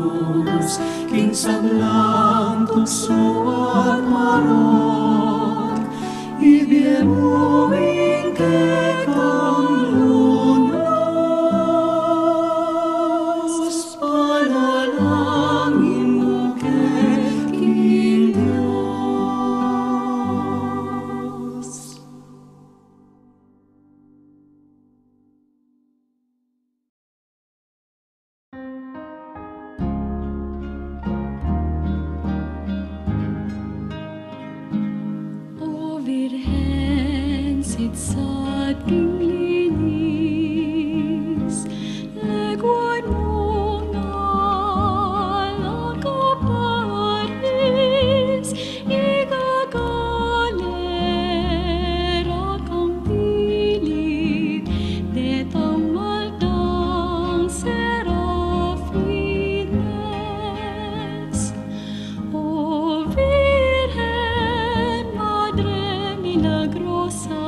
krus, king sablang tukso at marot, ibiyemuing ketang lunas, panalangin mo king Diyos. Sa ating linis, legwan mo na lakaparis, igagalera kang pilit, detang maldang serafines. O Virgen, Madre Milagrosa,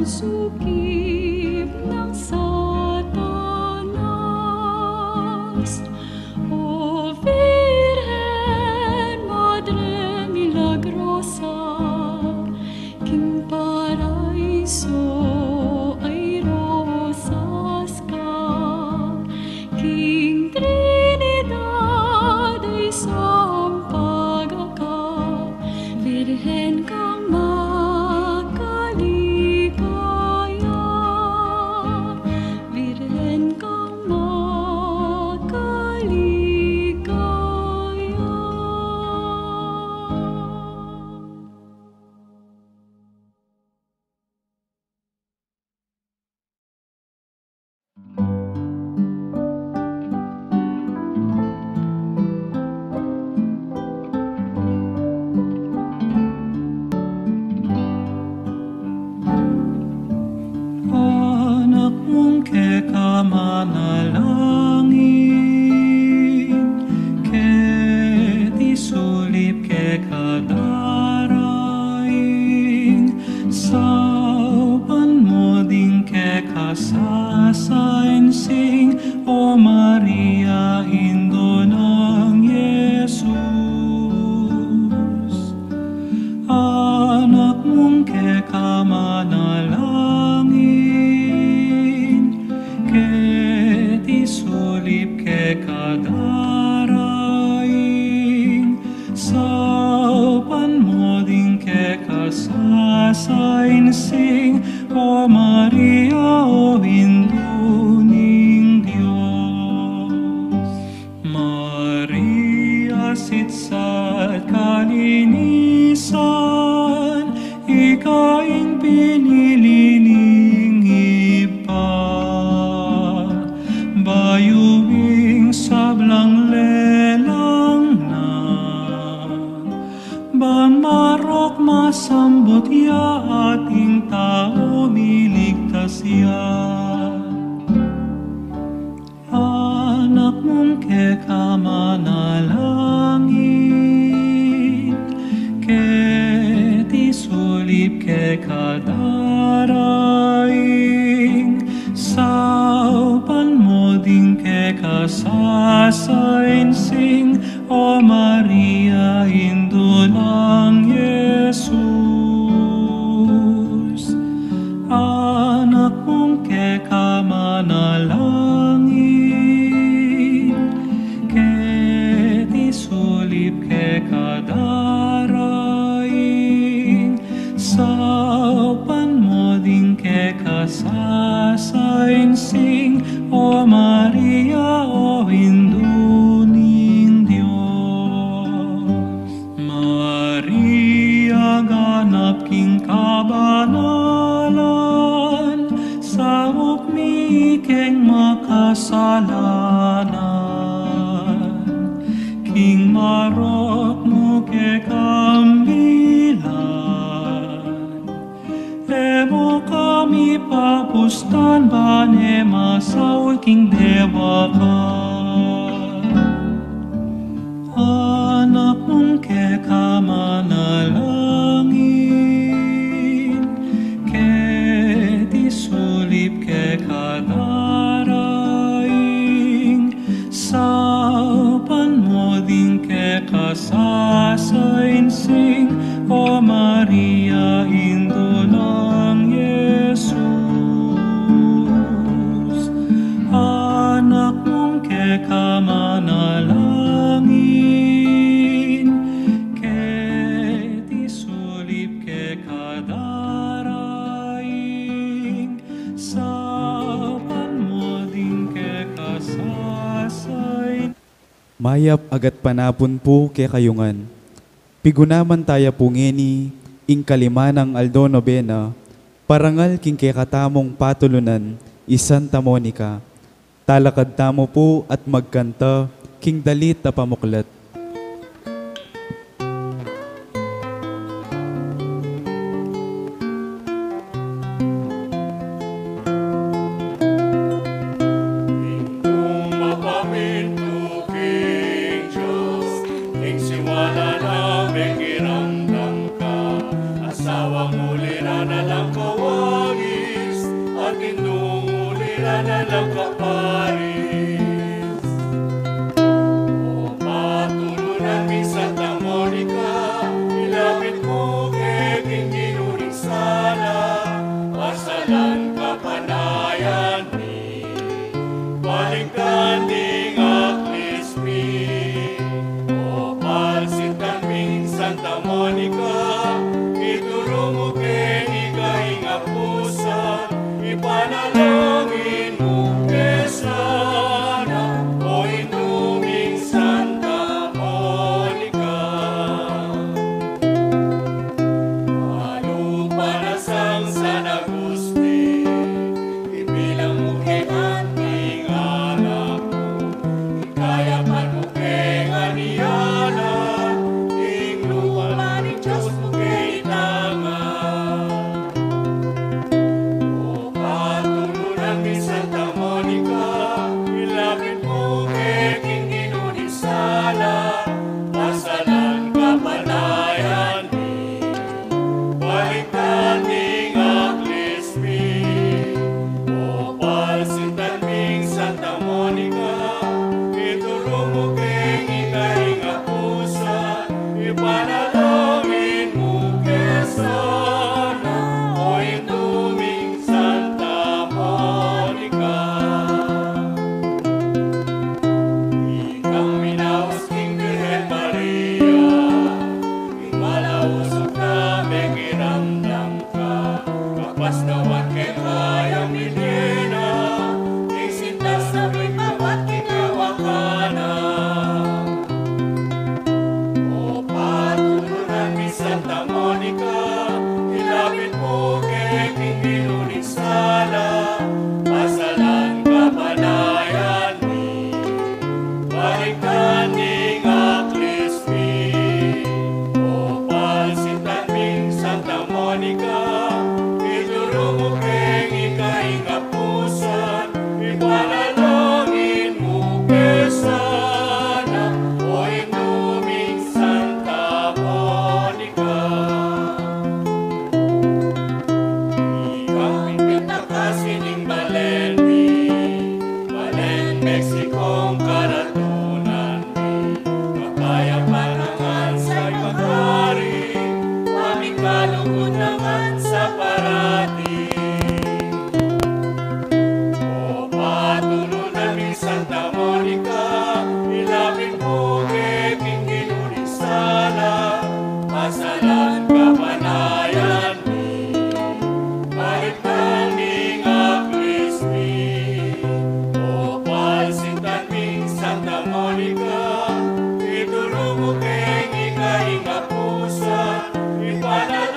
sukib ng Satanas. O Virgen, Madre Milagrosa, king paraiso ay rosas ka, king Trinidad ay sampaga ka, Virgen kang manalangin, ket isulip ke kadaraing, saupan mo ding ke kasasainsing, O Maria, Indo ng Jesus. Anak mong ke kamanalangin, ket isulip ke kadaraing, saupan mo ding ke kasasainsing, O Maria, O Indo ning Diyos. Maria, sitsat kalinisan, ikaing pinili ning iba, bayuing sablang lelang na, banmarok masambot ya ating tao miligtas ya. Anak mong ke kamanalangin, ket isulip ke kadaraing, saupan mo ding ke kasasainsing, O Maria, Indo ng Jesus. Anak mong ke kamanalangin, ket isulip ke kadaraing, saupan mo ding ke kasasainsing, O Maria, O Indo ning Diyos. Maria, ganap king kabanalan, sa ukmi keng makasalanan. King marok mo ke kambilan, emo kami papustan bane masaul king dewa ka. Anak mong ke kamanalangin, ke di sulip ke kadaraing, sa panmoding ke kasasainsing, O Maria, Indo ng Jesus. Anak mong ke kamanalangin, ke di sulip ke kadaraing, sa panmoding ke kasasain. Mayap agat panapon po ke kayungan. Pigunaman taya pungeni, ing kalimanang aldo nobena, parangal king ke katamong patulunan, Santa Monica. Talakad tamo po at magkanta, king dalit na pamuklat. Santa Monica, ituro mo kay ikahinga pusa, ipanalangin mo kay sana, o inuming Santa Monica. Malupanasang San Agustin, ibilang mo kay ating anak mo, ikayapan mo kay Aniana, Diyos mo kay itangan. O patulunan ni Santa Monica, ilapit mo kay King Ginunisala, pasalan kapanayan ni, balikan ning aklismi. O palsitan ming Santa Monica, ituro mo kay ikahinga pusa, ipanalangin mo kay sana, o inuming Santa Monica. Ikang minawas king Virgen Maria, ing malausog na may kiramdam ka, kapasnawan kay kayang Milena, ing sintas na may mawat kikawakana. Santa Monica, ilapit mo kay King Ginunisala, pasalan kapanayan ni, balikan ning aklismi. O palsitan ming Santa Monica, ituro mo kay ikahinga pusa, ipanalangin mo kay sana, o inuming Santa Monica. Sining Balen, Mexicong karatunan ni, kapayapan nangan sa'y magari, aming kalugod nangan sa parati. O patulunan ni Santa Monica, ilapit mo kay King Ginunisala, pasalan kapanayan ni, balikan ning aklismi. O palsitan ming Santa Monica, ituro mo kay ikahinga pusa, ipanalangin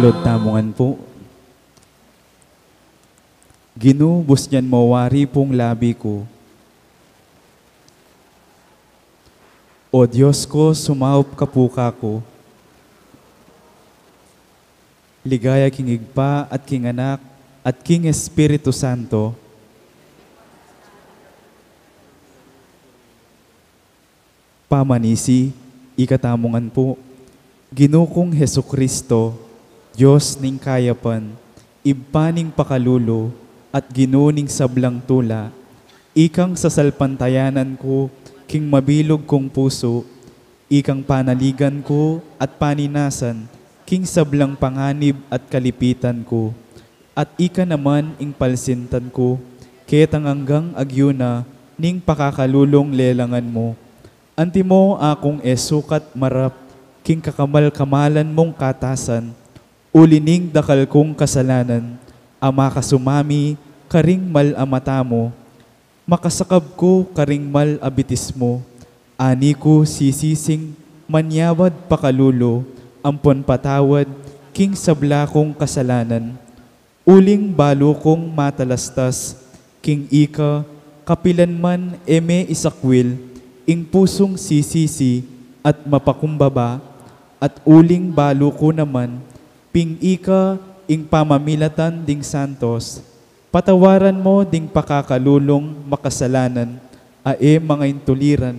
Salod tamongan po. Ginubos niyan mawari pong labi ko. O Diyos ko, sumaup ka po kako. Ligaya king Igpa at king Anak at king Espiritu Santo. Pamanisi, ikatamongan po. Ginukong Hesu Kristo, Diyos ning kayapan, ibpaning pakalulo, at ginuning sablang tula, ikang sasalpantayanan ko, king mabilog kong puso, ikang panaligan ko at paninasan, king sablang panganib at kalipitan ko, at ika naman ing palsintan ko, ketang hanggang agyuna, ning pakakalulong lelangan mo. Anti mo akong esukat marap, king kakamal-kamalan mong katasan, ulining dakal kong kasalanan, ama kasumami, karing mal amata mo, makasakab ko karing mal abitis mo, ani ko sisising, manyawad pakalulo, ampon patawad, king sabla kong kasalanan, uling balo kong matalastas, king ika, kapilan man eme isakwil, ing pusong sisisi at mapakumbaba, at uling balo ko naman, ping ika, ing pamamilatan ding santos, patawaran mo ding pakakalulong makasalanan, ae mga intuliran,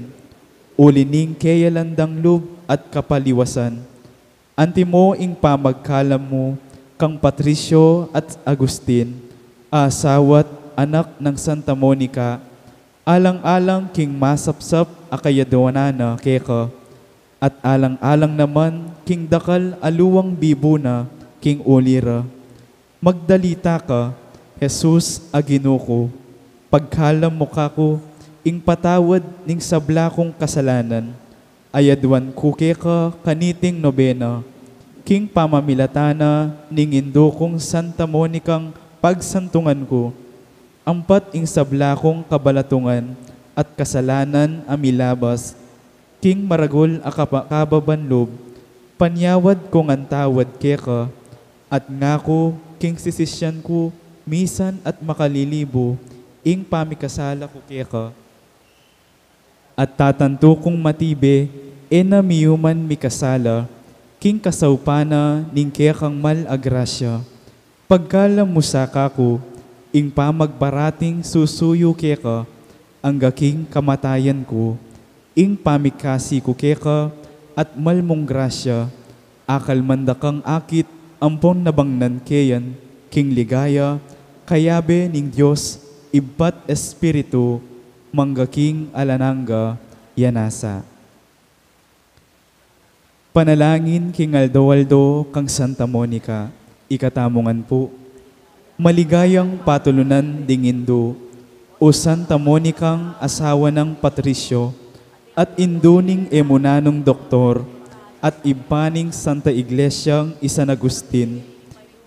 ulining keyalandang lub at kapaliwasan. Anti mo ing pamagkalam mo, kang Patricio at Agustin, asawat anak ng Santa Monica, alang-alang king masapsap akayadwanana keka, at alang-alang naman king dakal aluwang bibuna, king ulira. Magdalita ka, Jesus aginuko, pagkalam mo kako, ing patawad ning sabla kong kasalanan, ayadwan kuke ka kaniting nobena, king pamamilatana ning indo kong Santa Monicang pagsantungan ko, ampat ing sabla kong kabalatungan at kasalanan amilabas, king maragol akababanlob, panyawad kong antawad keka, at ngako king sisisyan ko, misan at makalilibo, ing pamikasala ko keka. At tatanto kong matibe, ena miyuman mikasala, king kasawpana ning kekang mal agrasya. Pagkalam mo sa kako, ing pamagbarating susuyo keka, ang gaking kamatayan ko, ing pamikasi ko keka, at malmong grasya, akal mandakang akit, ampon nabangnan keyan, king ligaya, kayabe ning Diyos, ibat espiritu, manggaking alananga, yanasa. Panalangin king Aldo kang Santa Monica, ikatamongan po. Maligayang patulunan dingindo, o Santa Monicang asawa ng Patricio, at induning emunanong doktor, at ibaning Santa Iglesyang San Agustin,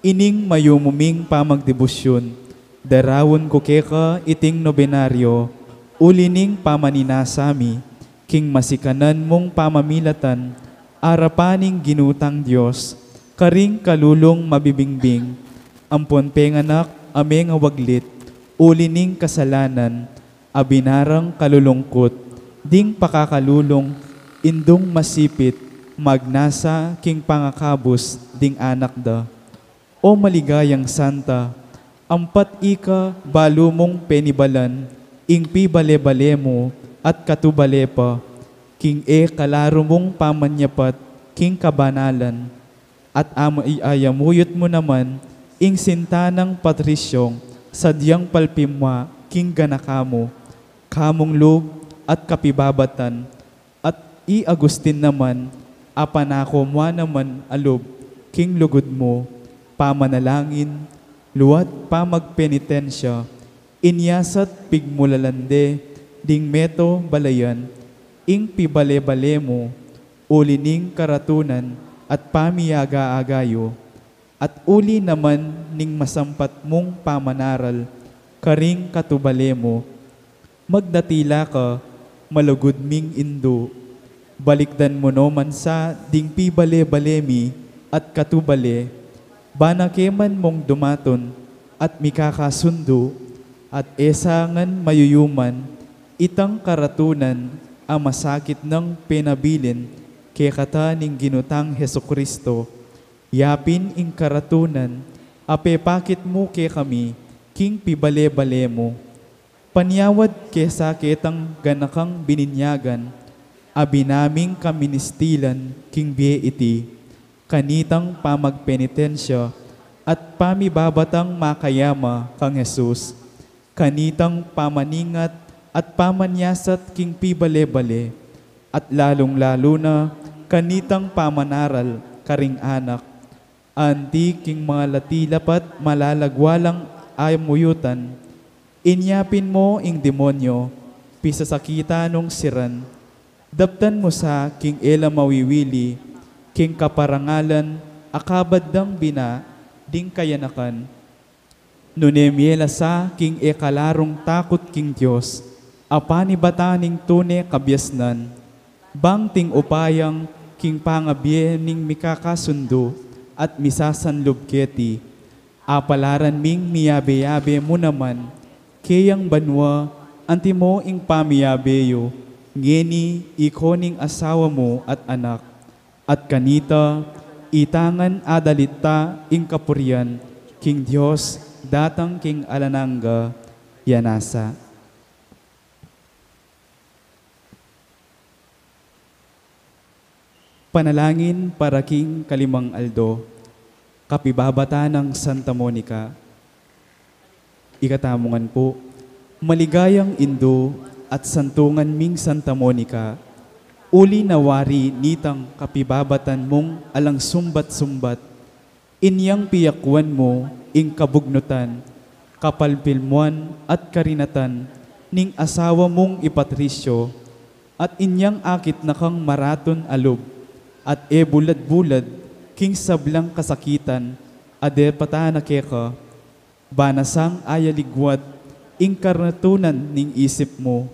ining mayumuming pamagdebosyon, darawon ko keka iting nobenaryo, ulining pamaninasami, king masikanan mong pamamilatan, arapaning ginutang Diyos, karing kalulong mabibingbing, ampon penganak ameng awaglit, ulining kasalanan, abinarang kalulungkot, ding pakakalulong, indong masipit, magnasa king pangakabos, ding anak da. O maligayang Santa, ampat ika balo mong penibalan, ing pibale-bale mo at katubale pa, king kalaro mong pamanyapat, king kabanalan, at ayamuyot mo naman, ing sintanang Patrisyong, sadyang palpimwa, king ganakamo, kamong loob at kapibabatan, at Agustin naman, apanako mo naman alob, king lugod mo, pamanalangin, luwat pamagpenitensya, inyasat pigmulalande, ding meto balayan, ing pibale-bale mo, ulining karatunan, at pamiyaga-agayo, at uli naman ning masampat mong pamanaral, karing katubale mo, magdatila ka, malugod ming indo, balikdan mo no man sa ding pibale-balemi at katubale, Banakeman mong dumaton at mikakasundo at esangan mayuyuman itang karatunan ang masakit ng pinabilin kay kata ning ginutang Heso Kristo. Yapin ing karatunan, apepakit mo kay kami, king pibale-bale mo. Panyawad kay sakitang ganakang bininyagan, abinaming kaministilan king biye iti, kanitang pamagpenitensya at pamibabatang makayama kang Jesus, kanitang pamaningat at pamanyasat king pibale-bale, at lalong-lalo na kanitang pamanaral karing anak, anti king mga latilapat malalagwalang ayamuyutan, inyapin mo ing demonyo, pisasakita nung siran, daptan mo sa king ela mawiwili, king kaparangalan, akabaddang bina, ding kayanakan, nunemiela sa king ekalarong takot king Diyos, apani bataning tune kabyasnan, bang ting upayang king pangabye ning mikakasundo at misasanlubketi, apalaran ming miyabe-yabe mo naman, kayang banwa, anti mo ing pamiyabeyo, ngeni ikoning asawa mo at anak, at kanita, itangan adalita ing kapurian, king Diyos, datang king alananga, yanasa. Panalangin para king Kalimang Aldo, kapibabata ng Santa Monica. Ikatamungan po, maligayang Indo at santungan ming Santa Monica, uli nawari nitang kapibabatan mong alang sumbat-sumbat, inyang piyakwan mo ing kabugnutan, kapalpilmuan at karinatan, ning asawa mong ipatrisyo, at inyang akit na kang maraton alub, at bulad-bulad, king sablang kasakitan, ade patana keka, banasang ayaligwat, ing karnatunan ning isip mo,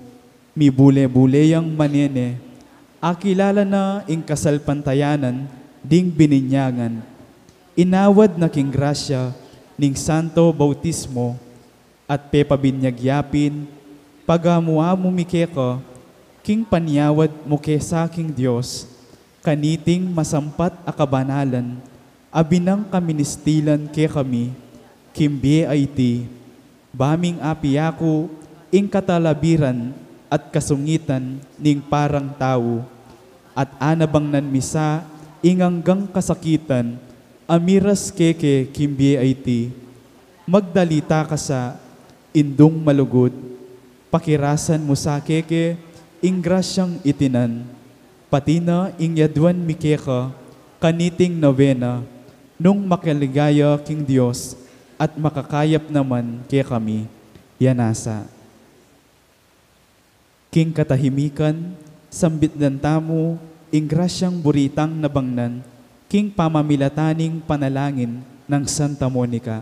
mi bule-buleyang manene, akilala na ing kasalpantayanan, ding bininyangan, inawad na king grasya, ning santo bautismo, at pepabinyagyapin, pagamuha mo mikeka, king panyawad mo kesa king Diyos, kaniting masampat akabanalan, abinang kaministilan ke kami, kimbi IT, baming apiyako, ing katalabiran at kasungitan ning parang tao, at anabang nanmisa, inganggang kasakitan, amiras keke kimbi IT, magdalita ka sa indong malugod, pakirasan mo sa keke, ing grasyang itinan, pati na ing yadwan mikeka, kaniting novena, nung makiligaya king Diyos, at makakayap naman kay kami, yanasa. King katahimikan, sambit dan tamo, ing grasyang buritang nabangnan, king pamamilataning panalangin ng Santa Monica.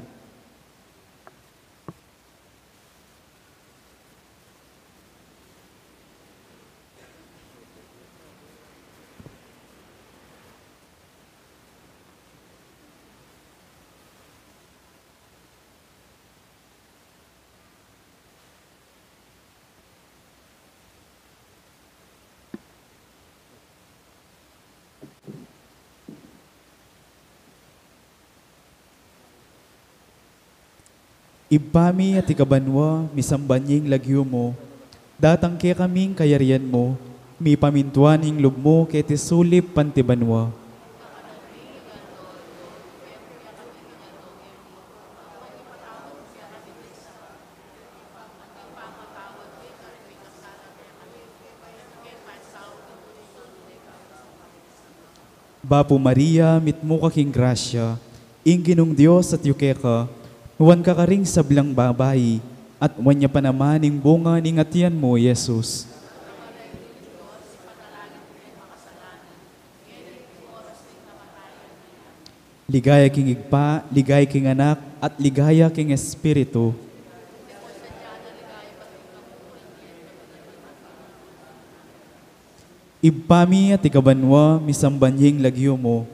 Ibami at ikabanwa, misambanying lagyo mo, datang kaya kaming kayarian mo, mi pamintuaning lub mo kaya tisulip pantibanwa. Bapo Maria, mitmo kaking grasya, ingginong Diyos at yukeka, huwan ka karing sablang babayi, at huwan niya pa naman ing bunga ning atiyan mo, Yesus. Ligaya king igpa, ligaya king anak, at ligaya king espiritu. Ibpami at ikabanwa, misambanying lagyo mo,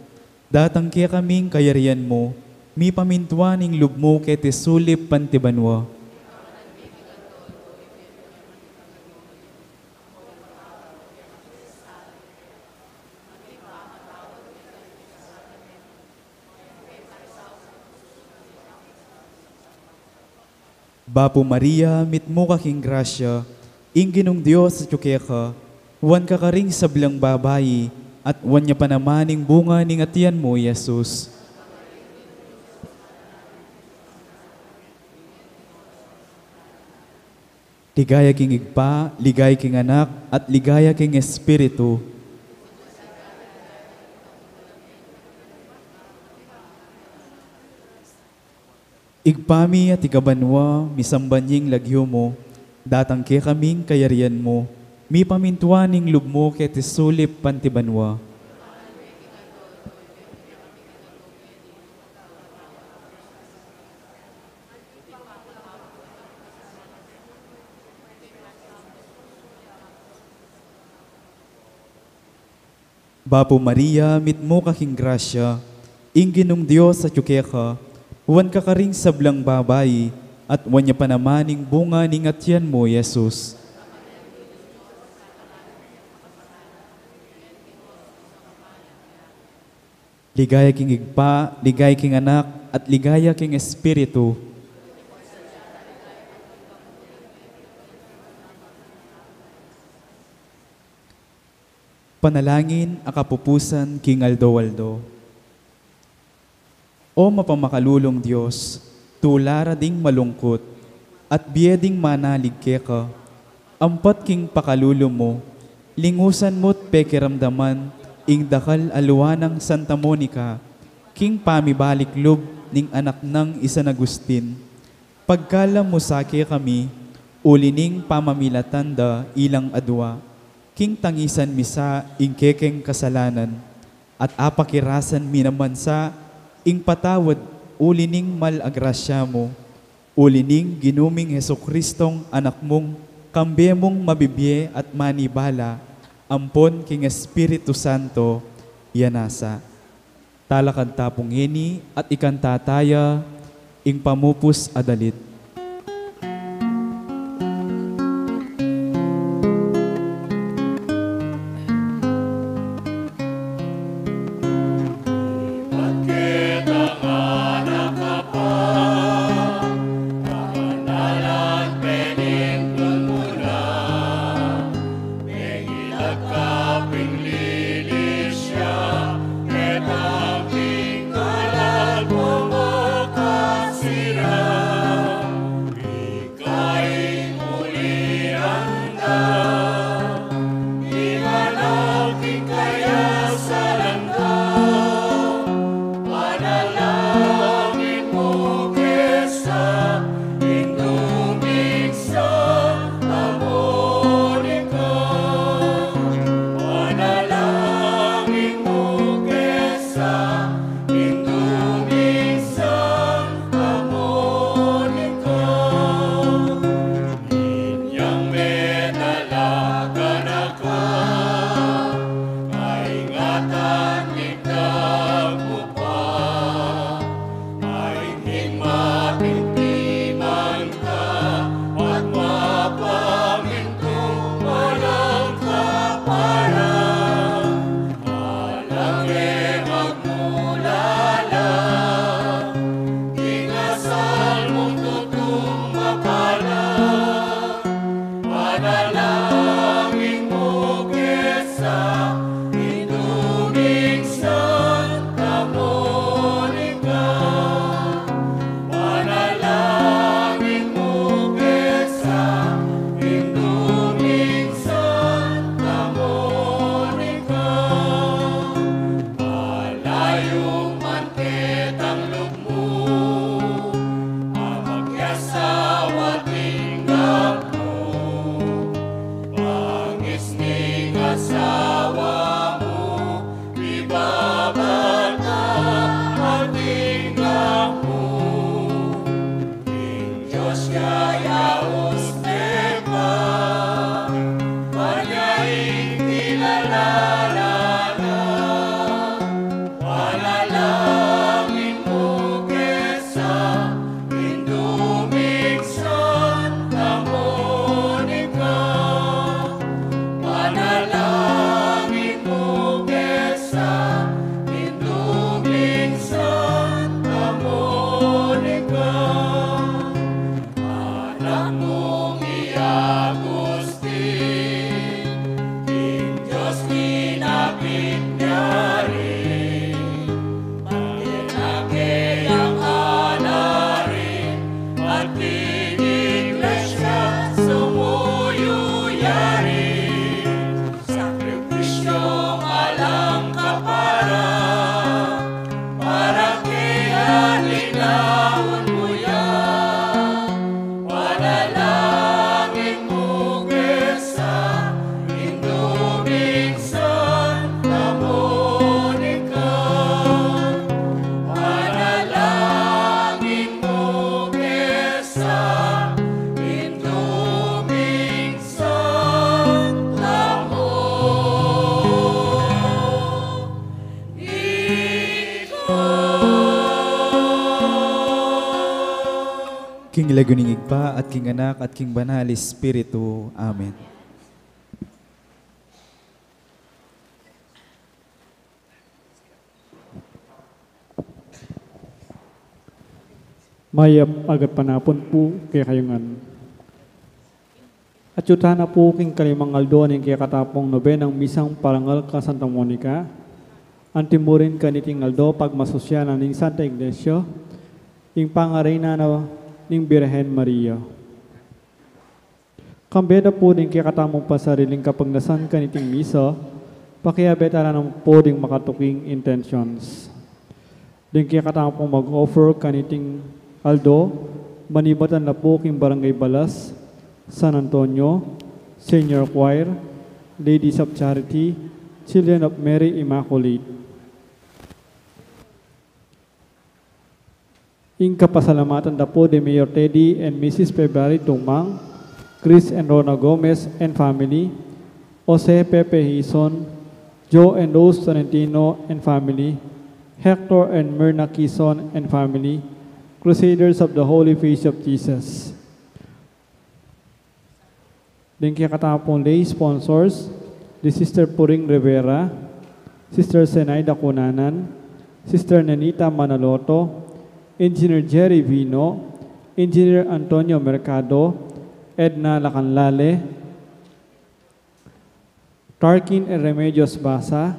datang kaya kaming kayarian mo, Mi pamintuaning lubmo ket sulip pantibanwa. Bapo Maria, mitmo kaking grasya, ingginong Diyos sa ka, wan ka karing sablang babayi, at wan niya pa namaning bunga ning atian mo, Jesus. Ligaya king igpa, ligaya king anak, at ligaya king espiritu. Igpami at ikabanwa, misambanying lagyo mo, datang ke kaming kayarian mo, mi pamintuaning lubmo ket sulip pantibanwa. Bapo Maria, mitmo kaking grasya, ingginong Diyos sa ka, wan ka karing sablang babayi, at wan niya pa namaning bunga ning atian mo, Jesus. Ligaya king igpa, ligaya king anak, at ligaya king espiritu. Panalangin akapupusan king Aldo. O mapamakalulong Diyos, tulara ding malungkot, at biyeding manalig ka, ampat king pakululo mo, lingusan mo't pekiramdaman, ing dakal aluwanang Santa Monica, king pamibalik lub ning anak ng San Agustin. Pagkala mo sake kami, ulining pamamilatanda ilang adwa, king tangisan misa ing kekeng kasalanan, at apakirasan minamansa ing patawad ulining malagrasya mo, ulining ginuming Hesukristong anak mong kambe mong mabibye at manibala, ampon king Espiritu Santo, yanasa. Talakad tapong ini at ikantataya, ing pamupus adalit. Monica, anak mong Agustin, King Diyos linapit niya rin, pagkinake ang anarin, pati iglesia sumuyo yari, sakripisyong alang kapara, para kaya linawon mo yan, panalangin mo kesa, induming Santa Monica. Panalangin mo kesa, induming Santa Monica. King laguningig pa at King Anak at King Banal Espiritu. Amen. Mayap agat panapon po kaya kayungan. At yuta na po king kalimang aldo ning kaya katapong nobenang misang parangal ka Santa Monica. Antimurin ka niting aldo pag masusya na ning Santa Iglesia, ing pangarina na ning Birhen Maria. Kambeda po ning kaya katamong pasariling kapag nasan ka niting misa, pakiyabeta na ng po ding makatuking intentions. Ding kaya katamong mag-offer ka niting aldo, manibatan na po king Barangay Balas, San Antonio, Senior Choir, Ladies of Charity, Children of Mary Immaculate. Ing kapasalamatan na po de Mayor Teddy and Mrs. February Tumang, Chris and Rona Gomez and family, Jose Pepe Hison, Joe and Rose Tolentino and family, Hector and Myrna Kison and family, Crusaders of the Holy Face of Jesus. Din kaya katapong lay sponsors, the Sister Puring Rivera, Sister Zenaida Cunanan, Sister Nanita Manaloto, Engineer Jerry Vino, Engineer Antonio Mercado, Edna Lacanlale, Tarkin and Remedios Basa,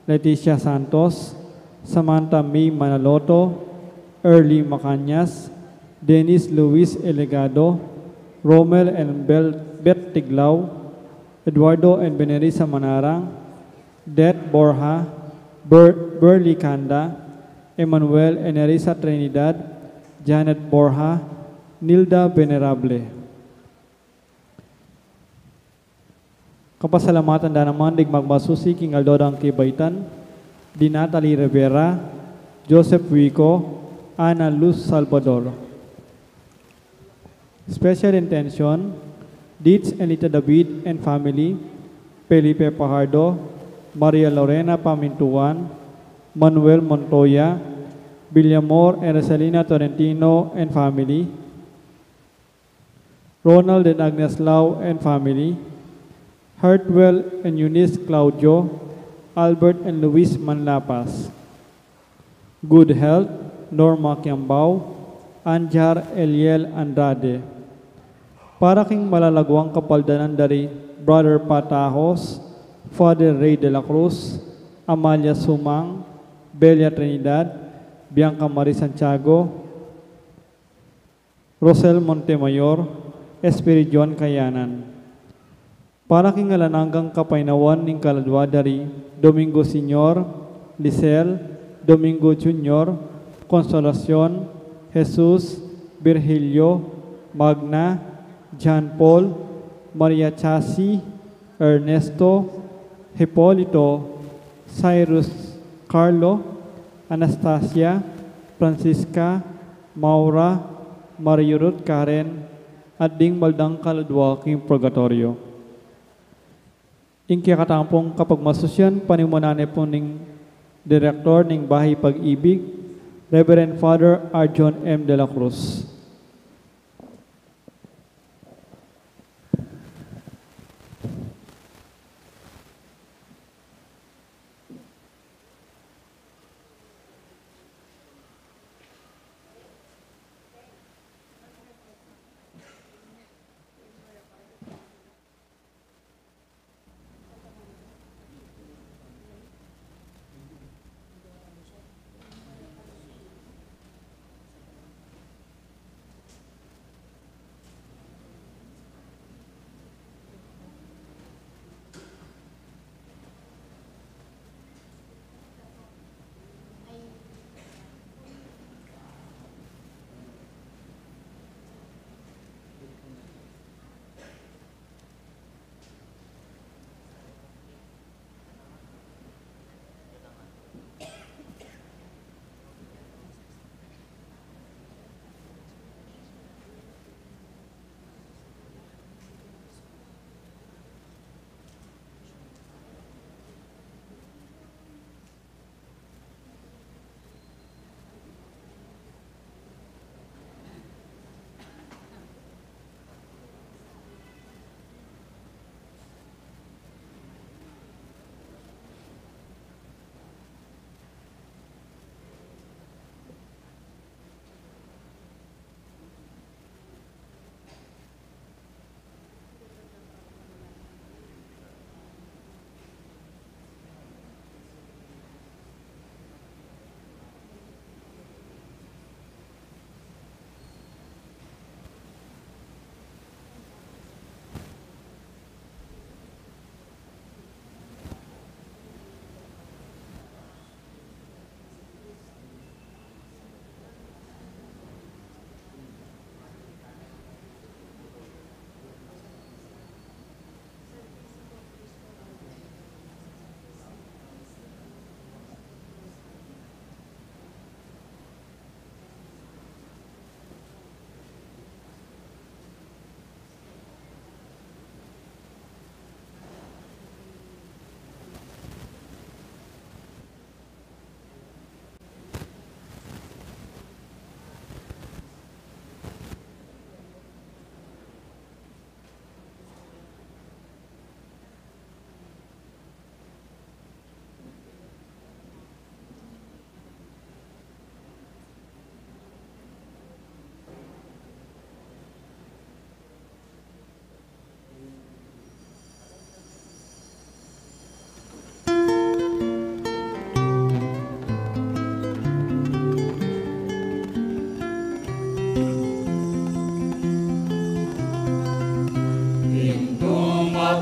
Leticia Santos, Samantha May Manaloto, Early Macanyas, Dennis Luis Elegado, Romel and Bet Tiglao, Eduardo and Benerisa Manarang, Det Borja, Burley Kanda, Emmanuel and Nerissa Trinidad, Janet Borja, Nilda Venerable. Kapasalamatan da naman dig magmasusi king Aldodang Kibaitan, di Natalie Rivera, Joseph Wico, Ana Luz Salvador. Special intention, Deeds and Lita David and family, Felipe Pajardo, Maria Lorena Pamintuan, Manuel Montoya, Villamor and Rosalina Torrentino and family, Ronald and Agnes Lau and family, Hartwell and Eunice Claudio, Albert and Luis Manlapas. Good health, Norma Kiambao, Anjar Eliel Andrade. Para king malalagwang kapaldanan dari Brother Patajos, Father Ray de la Cruz, Amalia Sumang, Belia Trinidad, Bianca Marie Santiago, Rosel Montemayor, Espiridion Kayanan. Para king alananggang kapainawan ning kaladwa dari Domingo Senior, Lisel, Domingo Junior, Consolacion, Jesus, Virgilio, Magna, John Paul, Maria Chasi, Ernesto, Hipolito, Cyrus Carlo, Anastasia, Francisca, Maura, Maria Ruth Karen, at ding maldang kaladwa king purgatorio. Ing kaya katampong kapag masusyan, panimunane po ning Direktor ning Bahay Pag-ibig, Reverend Father Arjon M. de la Cruz.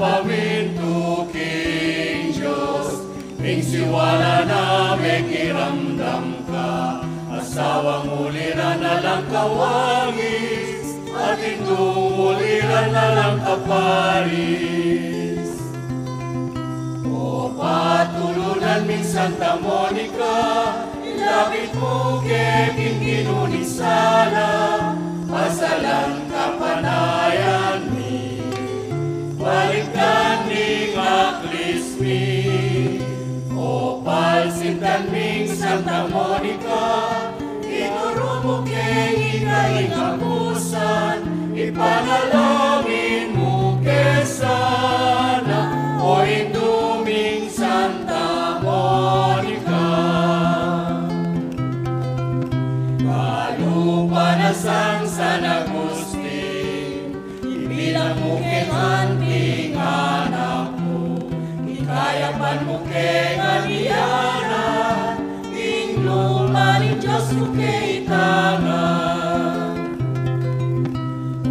mapamintu King Diyos, ing siwala na may kiramdam ka, asawang uliran na lang kawangis, at indong uliran na lang kaparis. O patulunan ming Santa Monica, ilapit mo kay King sala, pasalan kapanayan mi, balikan ning aklis mi. O palsintan ming Santa Monica, ituro mo kay ikaingapusan, ipanalangin mo kay sana, o induming Santa Monica. Kalupanasang San Agustin, ibilang mo kay hanting anak mo, ikayapan mo kay Ganiana, ing luma ni Diyos mo kay itangan.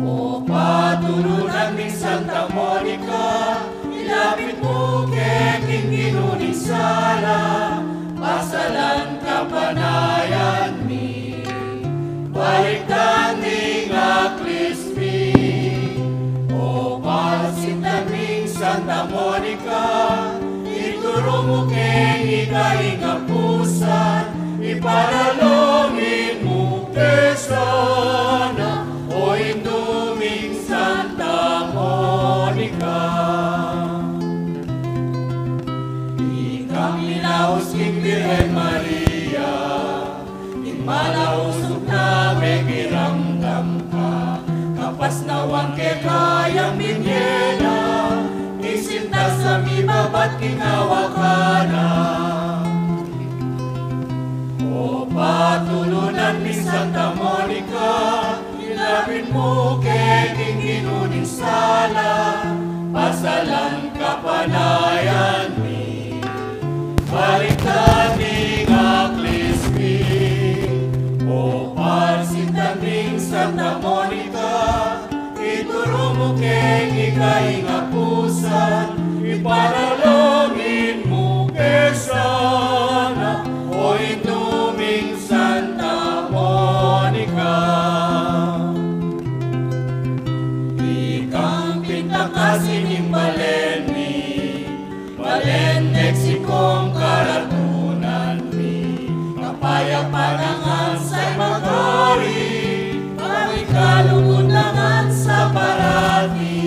O patulunan ni Santa Monica, ilapit mo kay King Ginuning Sala, pasalan kapanayan mi, balikan ning aklis mi. O palsintan ming Santa Monica, ituro mo kay ikaingapusan, ipanalangin mo kay sana, o induming Santa Monica. Ikang inaus king Birhen Maria, imalausok na may kiramdam ka, kapas nawang kay kayang binyena, isinta sa mibabat kingawa ka na. O patulunan ni Santa Monica, ilapit mo kay King Ginuning Sala, pasalan kapanayan mi, balikan ning aklis mi. O palsintan ming Santa Monica, ituro mo kay ikaingapusan, ipanalangin mo kay sana, o induming Santa Monica. Ikang pintakasin ing Balen mi, Balen, Mexico, karatunan mi, kapayapan ang ansay magari, kami kalungunangan sa parati.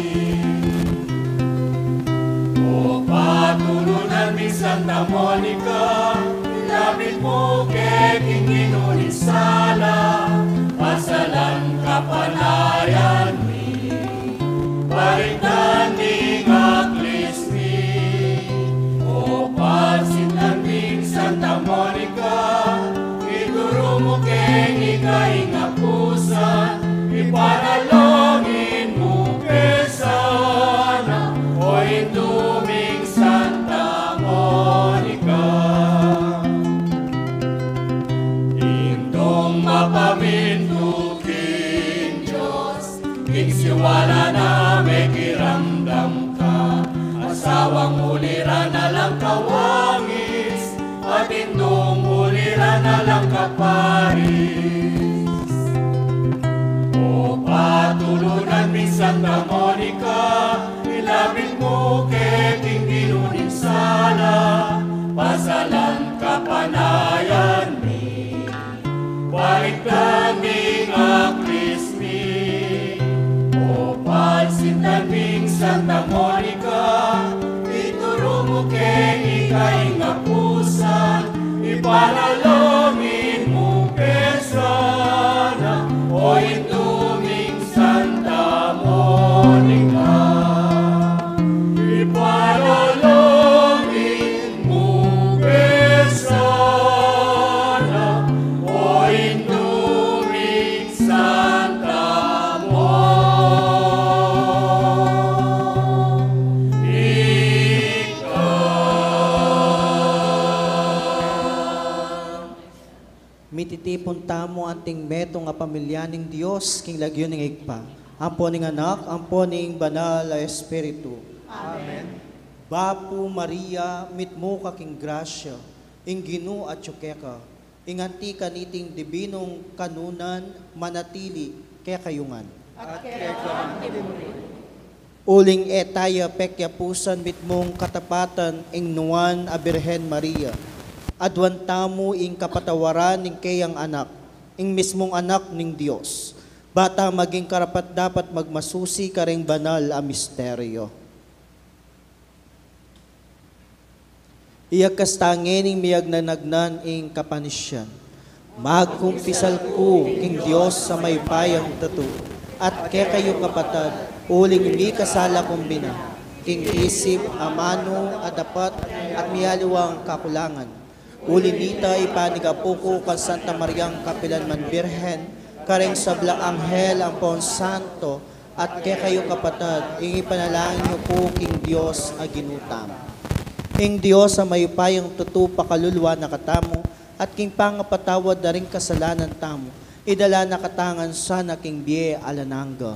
O patulunan ni Santa Monica, ilapit mo kay King Ginuning Sala, pasalan kapanayan mi, balikan ning aklis mi. O palsintan ming Santa Monica, ituro mo kay ikaingapusan, ipanalangin mo kay sana, o induming Santa Monica. Indong mapamintu King Diyos, ing siwala na may kiramdam ka, asawang uliran na lang kawangis, at indong uliran na lang kaparis. O patulunan ni Santa Monica, ilapit mo kay King Ginuning Sala, pasalan kapanayan mi, balikan ning aklis mi. O palsintan ming Santa Monica, ituro mo kay ikaingapusan, ipanalangin mo kay sana, o induming Santa Monica. Ipanalangin mo kay sana, o induming Santa Monica. Mititipon tamo anting meto nga pamilyaning Dios king lagyo ning igpa. Ampo ning anak, ampo ning banal a Espiritu. Bapu Maria, mitmo kaking grasya, inginu at tsukeka, inganti kaniting dibinong kanunan, manatili, kekayungan. Uling etaya pekya pusan mitmong katapatan, ingnuan a Birhen Maria, adwan tamu ing kapatawaran ning kayang anak, ing mismong anak ning Diyos. Bata maging karapat dapat magmasusi kareng banal a misteryo. Iyag kastangening miyag nanagnan ing kapanisyan. Magkumpisal ko king Diyos sa may payang tatu. At kaya kayo kapatad, uling mi kasala kumbina. King isip, amano, adapat, at miyaliwang kakulangan. Uli nita ipanigapuko kan Santa Mariang Kapilanman Birhen, kareng sablang anghel ang Pon Santo, at kaya kayo kapatad, ing ipanalangin niyo po king Diyos aginutam. Ing Diyos sa mayupayang tutu pakalulwa na katamo, at king pangapatawad na rin kasalanan tamo, idala na katangan sana king biye alananga.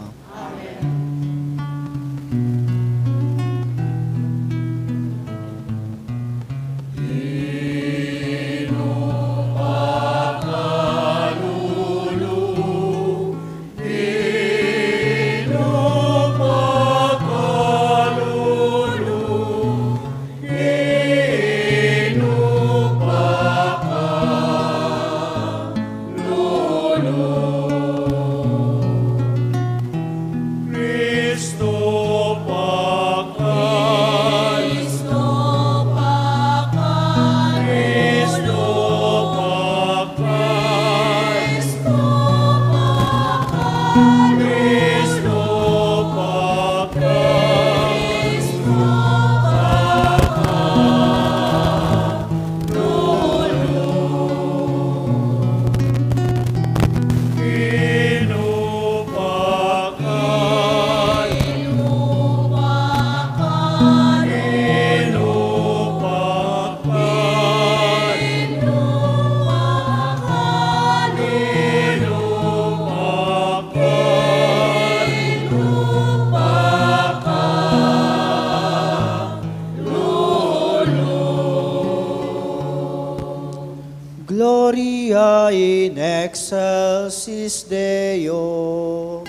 Gloria in excelsis Deo.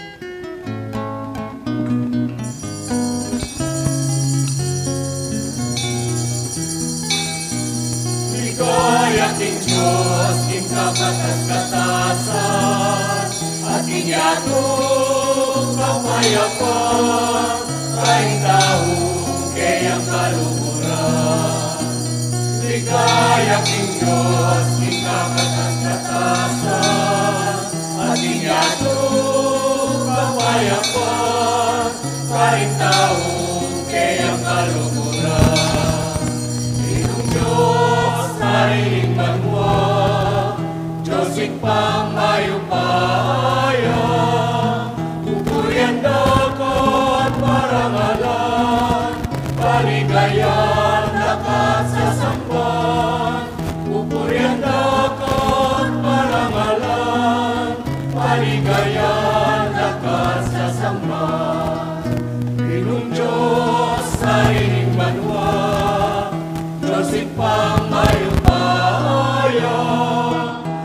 Ligaya king Diyos, king kapatas-katasan, at inyatong kapayapan, kahit taong kayang kalumuran. Ligaya king Diyos, king kapatas-katasan, at inyatong kapayapan, kahit taong kayang kalumuran. Inong Diyos, narinig banwa, Diyos ikpang mayupaya, pupurian dakat parangalan, paligayan dakat sasampan, pupurian dakat parangalan, paligayan dakat sasampan. Inong Diyos, narinig banwa, Diyos ikpang mayupaya,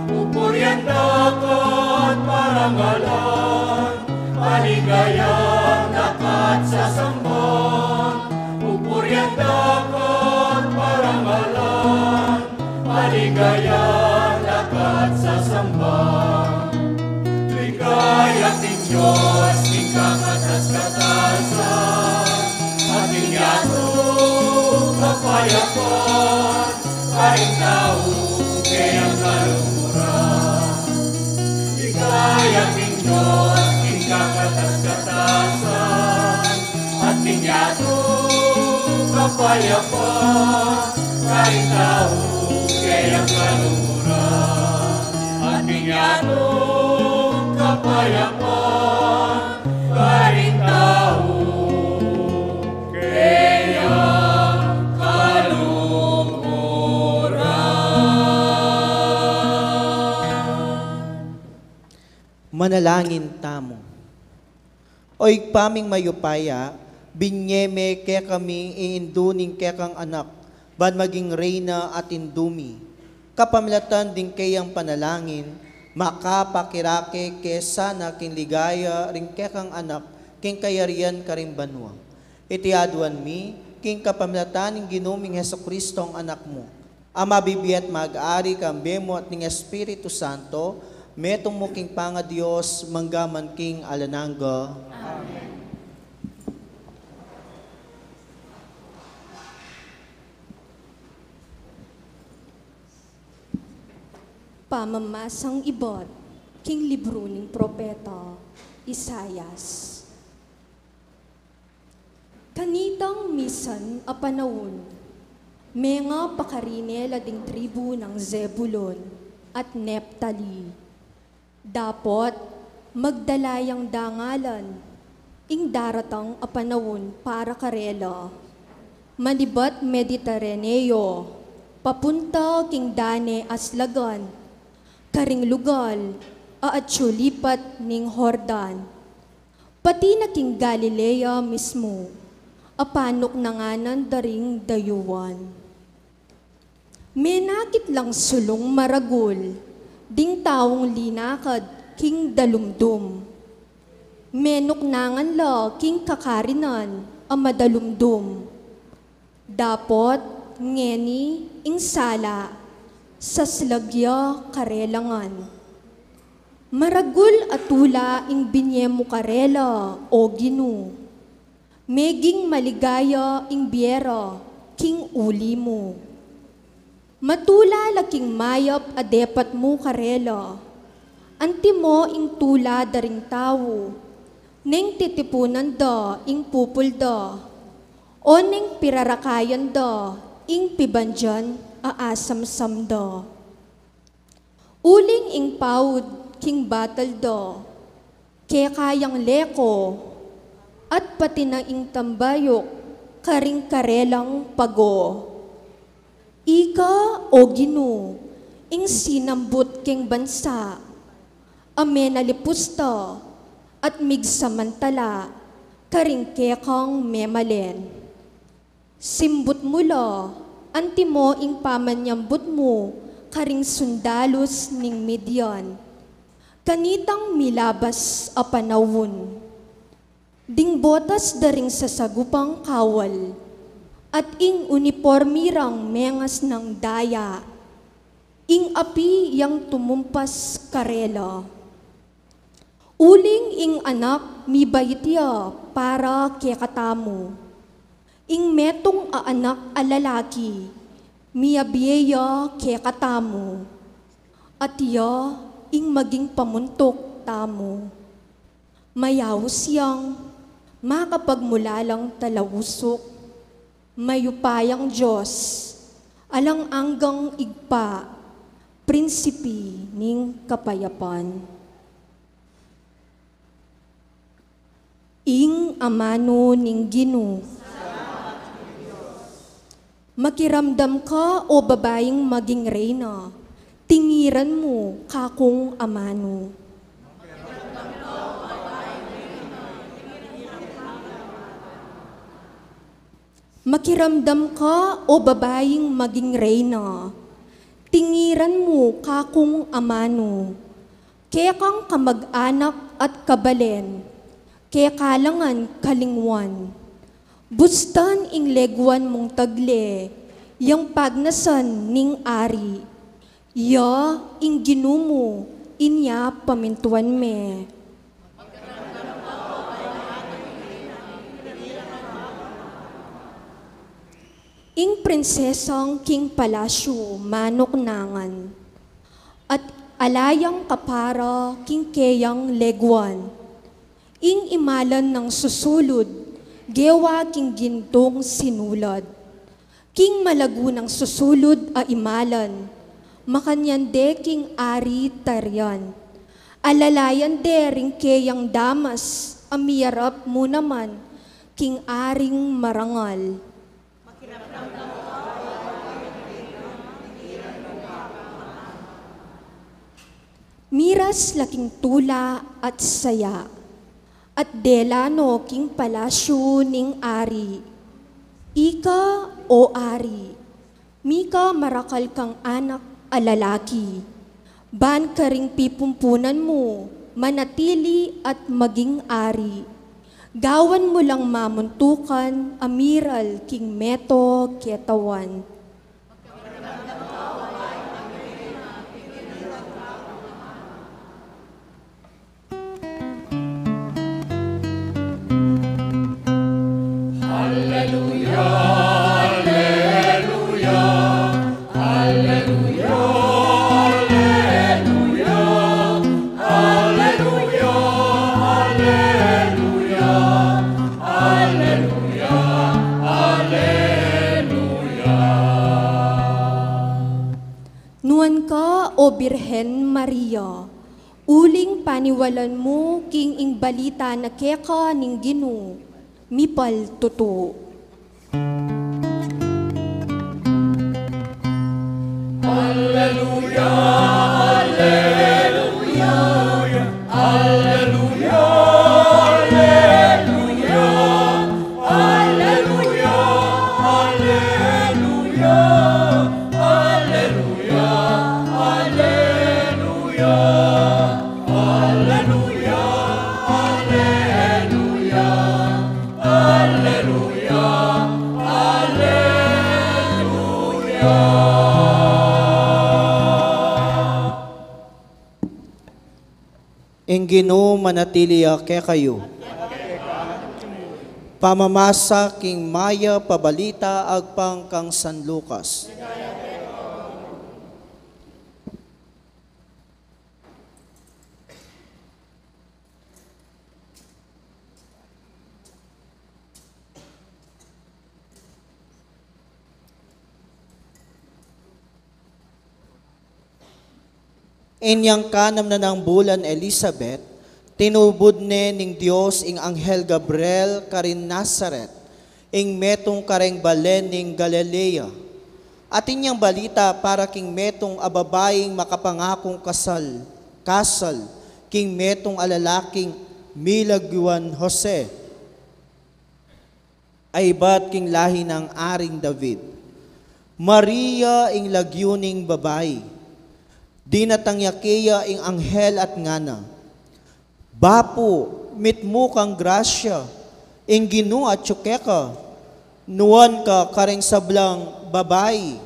pupurian dakat parangalan, paligayan dakat sasampan, pupurian dakat parangalan, paligayan dakat sasampan. Ligaya ting Diyos, king kakatas-katasan, at inyatong kapayapan, kahit taong kayang kalumuran. Ligaya king Diyos, king kakatas-katasan, at inyatong kapayapan, kahit taong kayang kalumuran. At inyatong kapayapan, kahit taong kayang kalumuran. Manalangin tamo. Oy paming mayupaya, Binyeme kaya kami iinduning kaya kang anak, ban maging reyna at indumi. Kapamilatan din kayang panalangin, makapakirake kaya sana king ligaya ring kaya kang anak, king kayarian karimbanwa. Itiaduan mi, king kapamilatan ng ginuming Heso Kristo ang anak mo. Ama bibiat mag-ari kambemo at ng Espiritu Santo, metong mo king panga Diyos, manggaman king alanangga. Pamamasang ibot, king libro ng propeta Isayas. Kanitang misan a panahon, menga pakarine lading tribu ng Zebulon at Neptali. Dapot magdalayang dangalan, ing daratang a panahon para karela. Manibat Mediteraneo, papunta king Dane Aslagan, karing lugal, aatsulipat ning Hordan. Pati na king Galilea mismo, apanok na nga ng daring dayuan. Menakit lang sulong maragul, ding taong linakad king dalumdum. Menok nangan la king kakarinan, amadalumdum. Dapot, ngeni, ing sala, sa slagya karelangan. Maragul atula ing binyemo karela o ginu. Meging maligaya ing biera king uli mo. Matula laking mayap adepat mo karela. Anti mo ing tula daring tao. Neng titipunan da ing pupulda. O neng pirarakayan da ing pibandyan aasam-sam da. Uling ing paud king batal da, kaya kayang leko, at pati na ing tambayok, karing karelang pago. Ika o ginu, ing sinambut king bansa, amenalipusta, at migsamantala, karing kekang memalen. Simbut mula, anti mo ing pamanyambut mo, karing sundalos ning Midian. Kanitang milabas a panawon. Ding botas daring sasagupang kawal, at ing uniformirang mengas ng daya, ing api yang tumumpas karela. Uling ing anak mi bayitya para kekatamo. Ing metong aanak a lalaki, miyabiyeya ke katamo, at iya ing maging pamuntok tamo. Mayaw siyang makapagmulalang talawusok, mayupayang Diyos, alang anggang igpa, prinsipi ning kapayapan. Ing amano ning Ginu, makiramdam ka o babaeng maging reyna, tingiran mo kakong amano. Makiramdam ka o babaeng maging reyna, tingiran mo kakong amano. Kaya kang kamag-anak at kabalen, kaya kalangan kalingwan. Bustan ing legwan mong tagle, yang pagnasan ning ari. Ya ing ginumo, inya pamintuan me. Ing prinsesang king palasyo manok nangan, at alayang kapara king keyang legwan. Ing imalan ng susulod, gewa king gintong sinulad. King malagunang susulod a imalan, makanyande king ari taryan. Alalayan de ring keyang damas, amiyarap mo naman, king aring marangal. Miras laking tula at saya, at delano king palasyo ning ari. Ika o ari, mika marakal kang anak a lalaki. Ban ka ring pipumpunan mo, manatili at maging ari. Gawan mo lang mamuntukan, amiral king meto ketawan. Nuan ka, o Birhen Maria, uling paniwalan mo king ing balita na keka ning Gino, mipal tuto. Alleluia, alleluia, alleluia, alleluia, alleluia, alleluia, alleluia, alleluia, alleluia, alleluia, alleluia. Ing Ginoo manatiliya kay kayo. Pamamasa king Maya pabalita agpang kang San Lucas. Inyang kanam na ng bulan Elizabeth, tinubod ne ning Dios ing Anghel Gabriel karin Nazaret, ing metong kareng balen ning Galilea. At inyang balita para king metong ababaying makapangakong kasal, king metong alalaking milagwan Jose, ay bat king lahi ng aring David. Maria ing lagyuning babae, dinatangyakeya ing anghel at ngana. Bapo, mitmo kang grasya, ing Ginoo at tsukeka, nuan ka kareng sablang babae.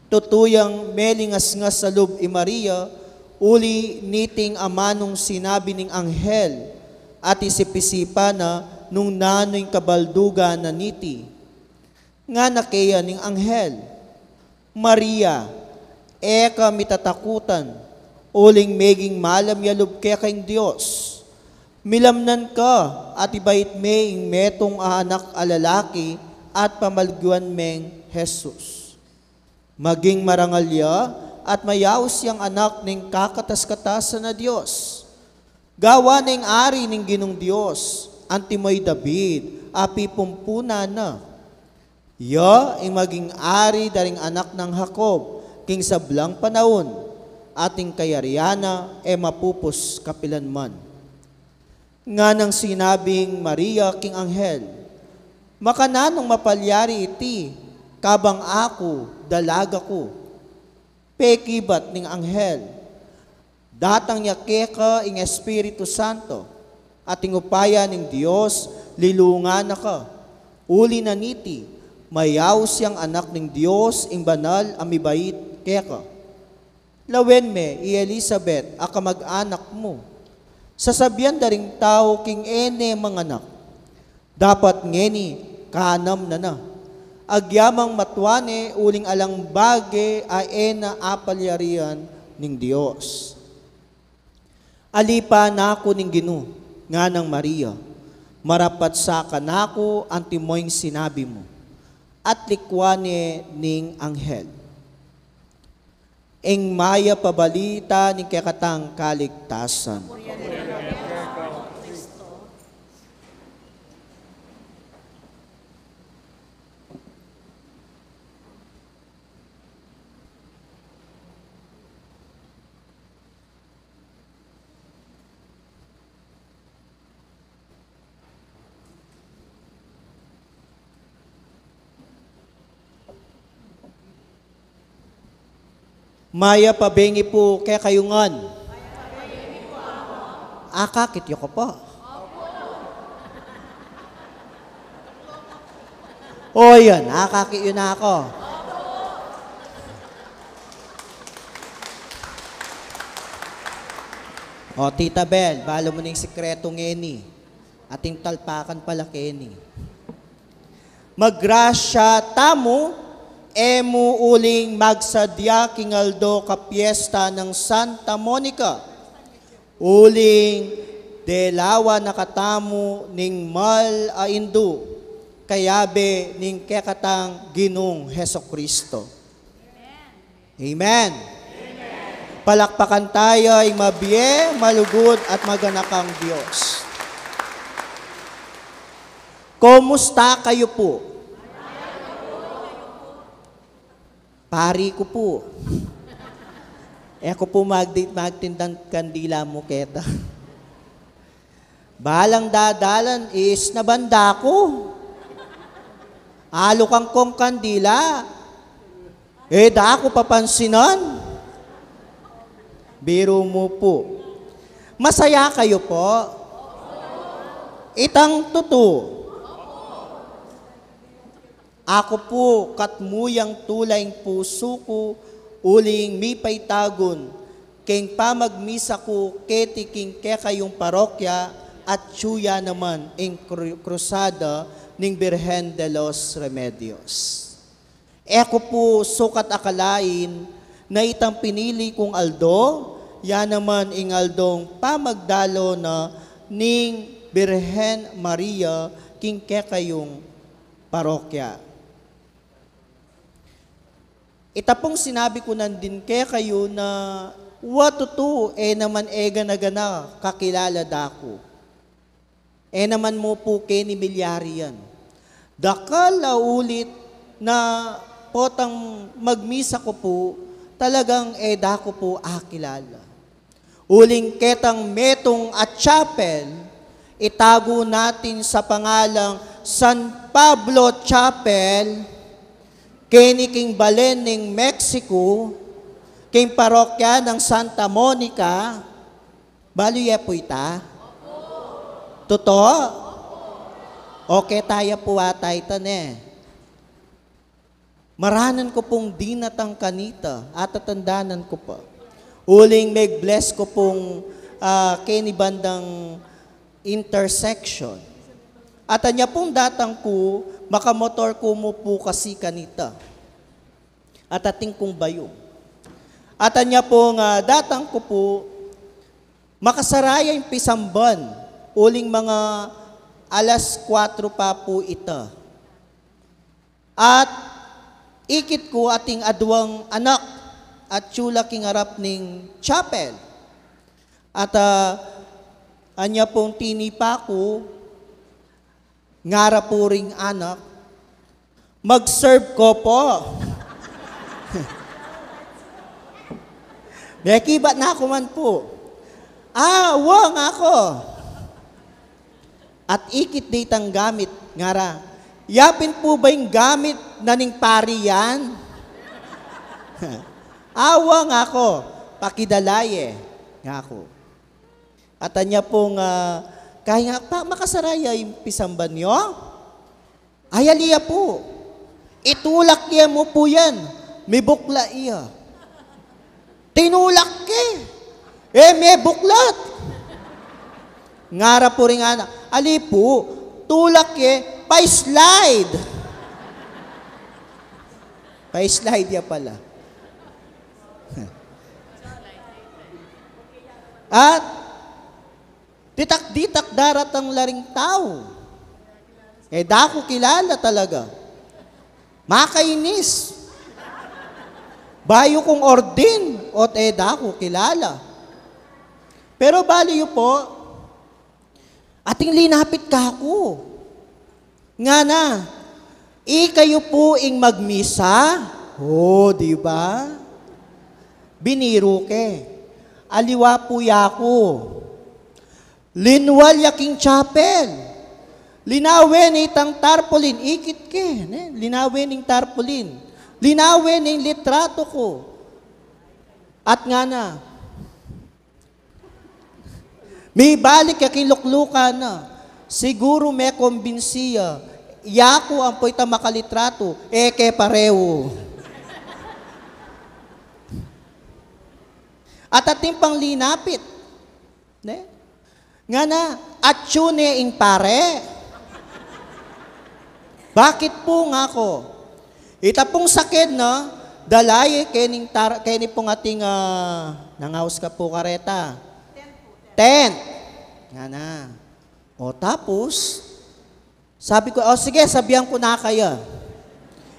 Tutuyang melingas-ngas sa loob i Maria, uli niting amanong sinabi ning anghel, at isipisipa na nung nano'y kabaldugan na niti. Nga nakeya ning anghel, Maria, eka mitatakutan, uling meging malam yalub kaya kang Diyos. Milamnan ka at ibait ing metong anak alalaki at pamalguan meng Jesus. Maging marangalya at mayaos yang anak ning kakatas-katasan na Diyos. Gawa ning ari ning Ginong Diyos, antimoy David, api pumpuna na. Ya, ing maging ari daring anak ng Jacob, king sablang panahon, ating kayariana mapupos kapilanman. Nga nang sinabing Maria king anghel, makananong mapalyari iti, kabang ako, dalaga ko. Pekibat ning anghel, datang yakeka ing Espiritu Santo, ating upaya ning Diyos, lilungan na ka, uli na niti, mayaw siyang anak ng Diyos, ing banal amibait keka. Lawen me, i Elizabeth, akamag-anak mo. Sasabihan daring tao king ene manganak. Dapat ngeni, kanam na. Agyamang matwane, uling alang bage, aena apalyarian ning Diyos. Alipa na ako ning Ginoo, nga ng Maria. Marapat sa kanako, antimoyng sinabi mo. At likwane ning anghel. Ing maya pabalita ni kakatang kaligtasan. Maya pabengi po kaya kayungan. Kakit yo ko po. O yan, kakit yun na ako. O, Tita Bel, balo mo na yung sikreto ngeni. Ating talpakan pala keni. Maggrasya tamo, emu uling magsadya kingaldo kapiesta ng Santa Monica. Uling delawa nakatamo ning mal aindu, kayabe ning kekatang Ginong Heso Kristo. Amen. Palakpakan tayo ay mabiye, malugod at maganakang Diyos. Kumusta kayo po? Pari ko po. Ako po magtindang kandila mo keta. Balang dadalan is nabanda ko. Alo kang kong kandila. Da ako papansinan. Biro mo po. Masaya kayo po? Itang tuto. Ako po katmuyang tulayng puso ko, uling mipay tagon, keng pamagmisa ko ketiking kekayong parokya at tsuya naman ing krusada ning Birhen de los Remedios. Eko po sukat akalain na itang pinili kong aldo, yan naman ing aldong pamagdalo na ning Birhen Maria king kekayong parokya. Itapong sinabi ko nandin kaya kayo na watutu naman gana kakilala dako. Naman mo po ni milyari yan. Dakala ulit na potang magmisa ko po, talagang dako po akilala. Uling ketang metong at chapel, itago natin sa pangalang San Pablo Chapel, kini king Balen ng Mexico, king parokya ng Santa Monica, baluye po ita? Totoo? Okay tayo po atay tane. Maranan ko pong dinatang kanita at tatandanan ko pa. Uling mag-bless ko pong kini bandang intersection. At anya pong datang ko, makamotor ko mo po kasi kanita. At ating kong bayo. At anya pong datang ko po, makasaraya yung pisamban. Uling mga alas 4 pa po ita. At ikit ko ating adwang anak at tsula king harap ning chapel. At anya pong tinipa ko, ngara po ring anak, mag-serve ko po. Bekibat na ako man po. Wang ako. At ikit ditang gamit, ngara, yapin po ba yung gamit na ning pari yan? Wang ako, pakidalaye, nga ako. At anya pong, kaya pa makasaraya yung pisamban nyo? Ayaliya po. Itulak niya mo po yan. May bukla iya. Tinulak ke. May buklat. Ngara po rin anak. Ali po, tulak ke, pa-slide. Pa-slide ya pala. At ditak-ditak darat ang laring tao. Dako kilala talaga. Makainis. Bayo kong ordin, dako kilala. Pero baliyo po, ating linapit ka ako. Nga na, kayo po ing magmisa. Di ba? Biniro ke. Aliwa po yako. Linwal yaking chapel. Linawen itang tarpaulin. Ikit ke. Linawen ng tarpaulin. Linawen ng litrato ko. At nga na, may balik ka kilukluka na, siguro may kumbinsiya, yako ang po'y makalitrato, eke pareho. At ating pang linapit, ne? Nga na, at yun ing pare. Bakit po nga ko? Ita pong sakit na, dalay, kini pong ating, nangaus ka po kareta. Tent. Nga na. O tapos, sabi ko, sige, sabihan ko na kaya.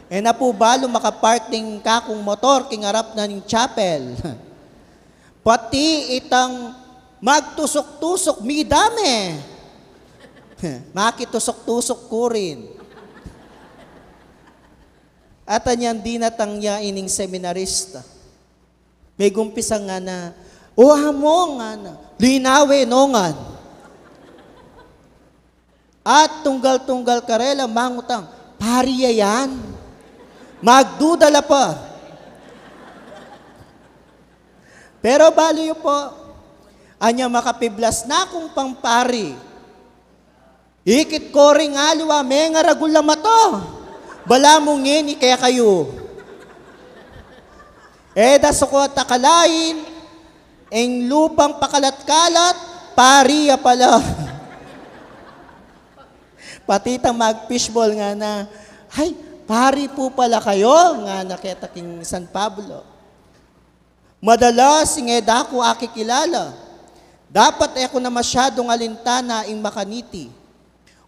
Na po balo makaparting kakong motor, kingarap na ng chapel. Pati itang magtusok-tusok, mi dami. Makitusok-tusok ko rin. At anyan dinatangya ining seminarista. May gumpisang nga na, hamong nga na, linawe nongan. At tunggal-tunggal karela, mangutang, pariya yan. Magdudala pa. Pero baliyo po, anya makapiblas na kung pangpari. Ikit ko rin aliwa, may nga ragula mato. Bala mong ngini kaya kayo. Daso ko takalain, ang lupang pakalat-kalat, pariya pala. Patitang mag-fishball nga na, ay, pari po pala kayo, nga nakita king San Pablo. Madalas, ingeda ko akikilala. Dapat ako na masyadong alintana ing makaniti.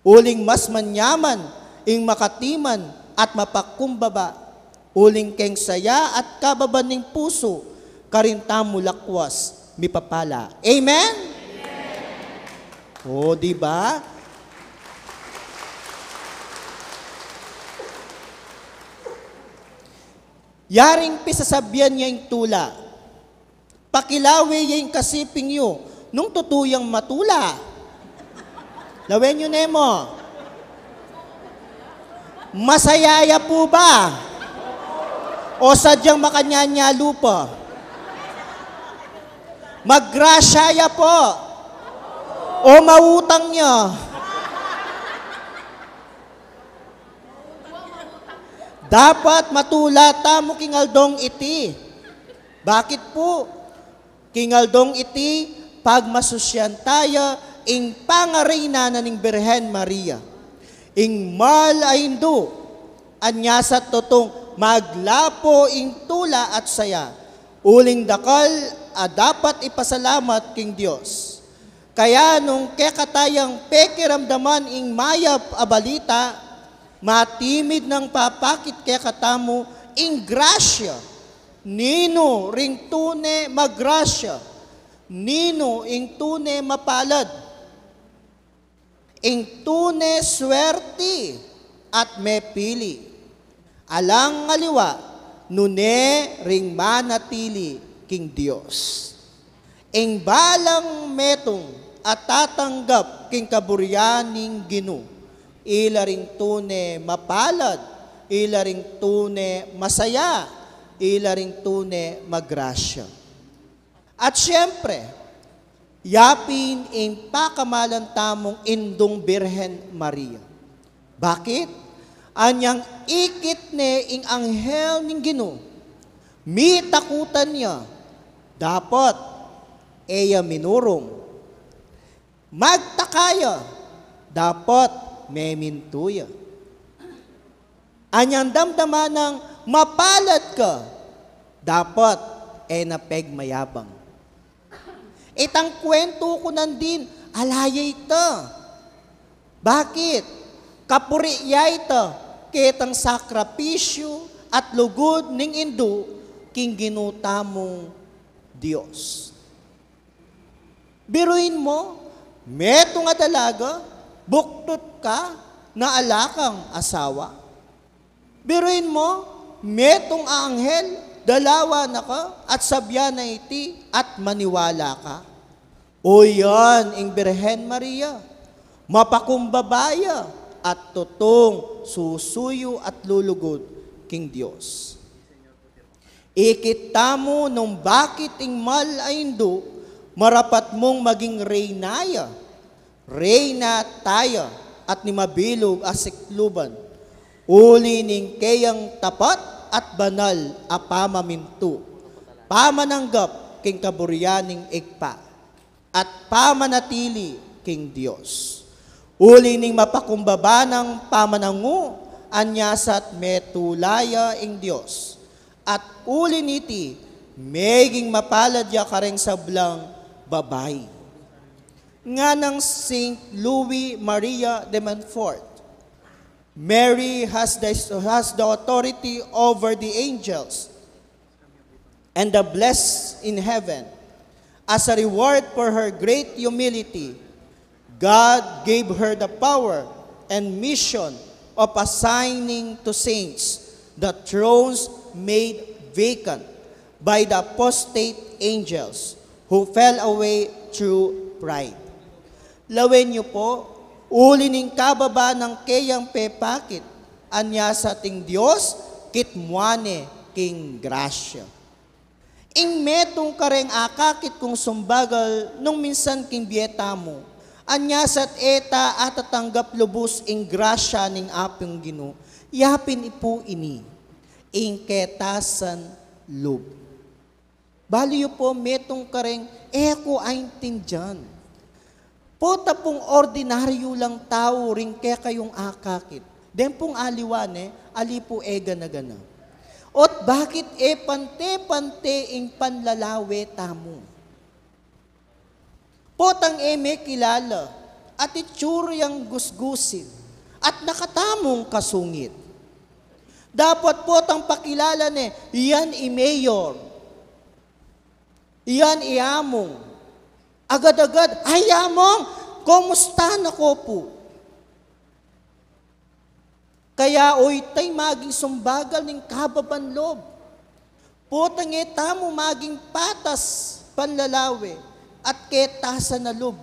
Uling mas manyaman, ing makatiman, at mapakumbaba, uling keng saya at kababan ng puso, karintamo lakwas, mipapala. Amen? O, di ba? Yaring pisasabyan niya yung tula. Pakilawi yung kasiping yo, nung tutuyang matula. Lawen nyo nemo. Masayaya po ba? O sadyang makanyanya lupa? Maggrasyaya po? O mautang niya? Dapat matulata mo kingaldong iti. Bakit po? Kingaldong iti, pag masusyan tayo, ing pangarina na ning Birhen Maria. Ing mal ay indo, anya sa totong maglapo ing tula at saya. Uling dakal, dapat ipasalamat king Diyos. Kaya nung kekatayang pekiramdaman ing mayap abalita, matimid ng papakit kekatamo ing grasya. Nino ring tune magrasya. Nino ing tune mapalad. Ing tune swerte at may pili. Alang ngaliwa, nune ring manatili king Diyos. Ing balang metong at tatanggap king kaburyaning Ginu. Ila ring tune mapalad, ila ring tune masaya, ila ring tune magrasya. At syempre, yapin ing pakamalan tamong indong Birhen Maria. Bakit? Anyang ikit ne ing anghel ning Gino. Mi takutan niya. Dapat eya minurong. Magtakaya. Dapat may mintuya. Anyang damdaman ng mapalad ka. Dapat napeg mayabang. Itang kwento ko nandin, alayay ta. Bakit? Kapuriya ita, kitang sakripisyo at lugod ning indo, king ginutamong Diyos. Biruin mo, meto nga dalaga, buktot ka, na alakang asawa. Biruin mo, metong anghel, dalawa na ka, at sabya na iti, at maniwala ka. O yan, ing Birhen Maria, mapakumbabaya, at totong susuyo at lulugod king Diyos. Ikita mo nung bakit ing mal aindo, marapat mong maging reynaya. Reyna tayo at ni mabilog asikluban. Uli ning kayang tapat at banal a pamaminto. Pamananggap king kaburyaning igpa. At pamanatili king Dios. Uli ning mapakumbaba ng pamanangu, anyasat metulaya ing Dios. At uli niti, meging mapaladya kareng sablang babay. Nga ng Saint Louis Maria de Montfort, Mary has the authority over the angels and the blessed in heaven. As a reward for her great humility, God gave her the power and mission of assigning to saints the thrones made vacant by the apostate angels who fell away through pride. Lawen niyo po, uli ning kababa ng kayang pepakit, anya sa ting Diyos, kitmuane king grasya. Ing metong kareng akakit kung sumbagal, nung minsan king bieta mo, anya sat eta at tatanggap lubos ing grasya ning aping Gino, yapin ipo ini, ing ketasan lub. Baliyo po metong kareng, eko ain tinjan. Pota pong ordinaryo lang tao rin kaya kayong akakit. Den pong aliwane, alipo gana-gana. Ot bakit pante-pante ing panlalawe tamo? Potang may kilala at itsuryang gusgusin at nakatamong kasungit. Dapat potang pakilala ni, iyan mayor, iyan iamong, agad-agad, ay among, kumusta na ko po? Kaya oy tay maging sumbagal ning kababan lob. Potang tamo maging patas panlalawe at ketasa na lob.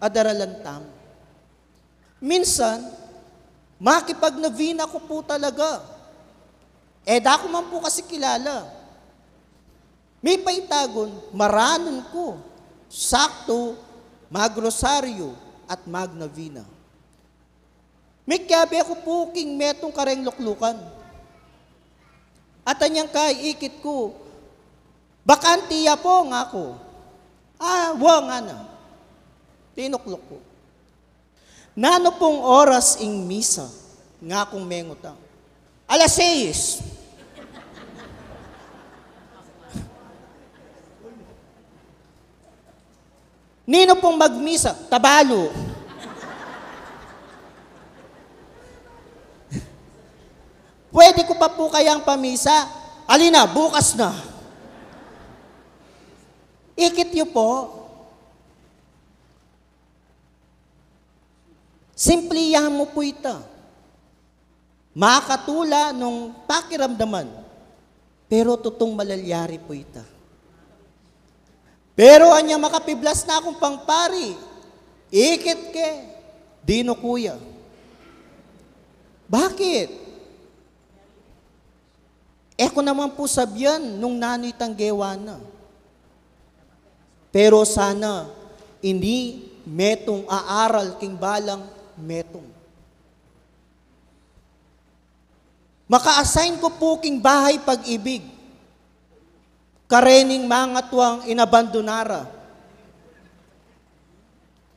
Adaralan tamo. Minsan, makipag navina ko po talaga. Dako man po kasi kilala. May paitagon, maranon ko. Sakto, magrosaryo at magnavina. May kabe ako po king metong kareng luklukan. At anyang ikit ko, bakantiya po nga ako. Nga na. Tinuklok ko. Nano pong oras ing misa, nga kong mengutang. 6:00. Nino pong magmisa? Tabalo. Pwede ko pa po kayang pamisa? Alina, bukas na. Ikit niyo po. Simplihan mo po ito. Makatula nung pakiramdaman. Pero tutong malalyari po ito. Pero anya makapiblas na akong pangpari. Ikit ke. Dino kuya. Bakit? Eko naman po sabyan nung nanoy tanggewa na. Pero sana, hindi metong aaral king balang metong. Maka-assign ko po king bahay pag-ibig. Karening mga tuwang inabandonara.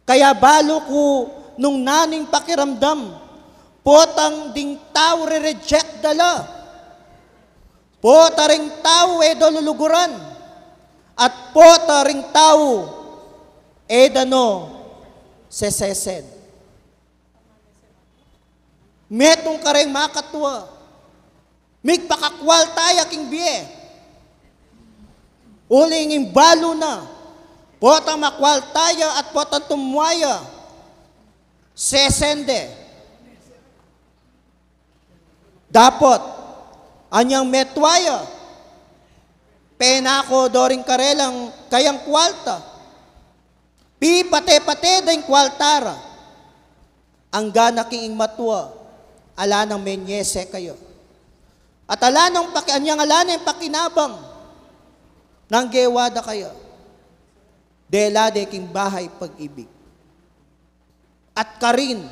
Kaya balo ko nung naning pakiramdam, potang ding tao re-reject dala. Pota ring tao doluluguran. At pota ring tao dano sesesed. Metong kareng makatwa. Migpakakwal tayo king biye. Uling imbalo na, potang makwal tayo at potang tumwaya, sesende. Dapat, anyang metwaya, penako doring karelang kayang kwalta, pipate-pate daing kwaltara, ang gana king matwa, ala ng menyese kayo. At alanong anyang alana yung pakinabang ng gewada kaya. Delade king bahay pag-ibig. At karin,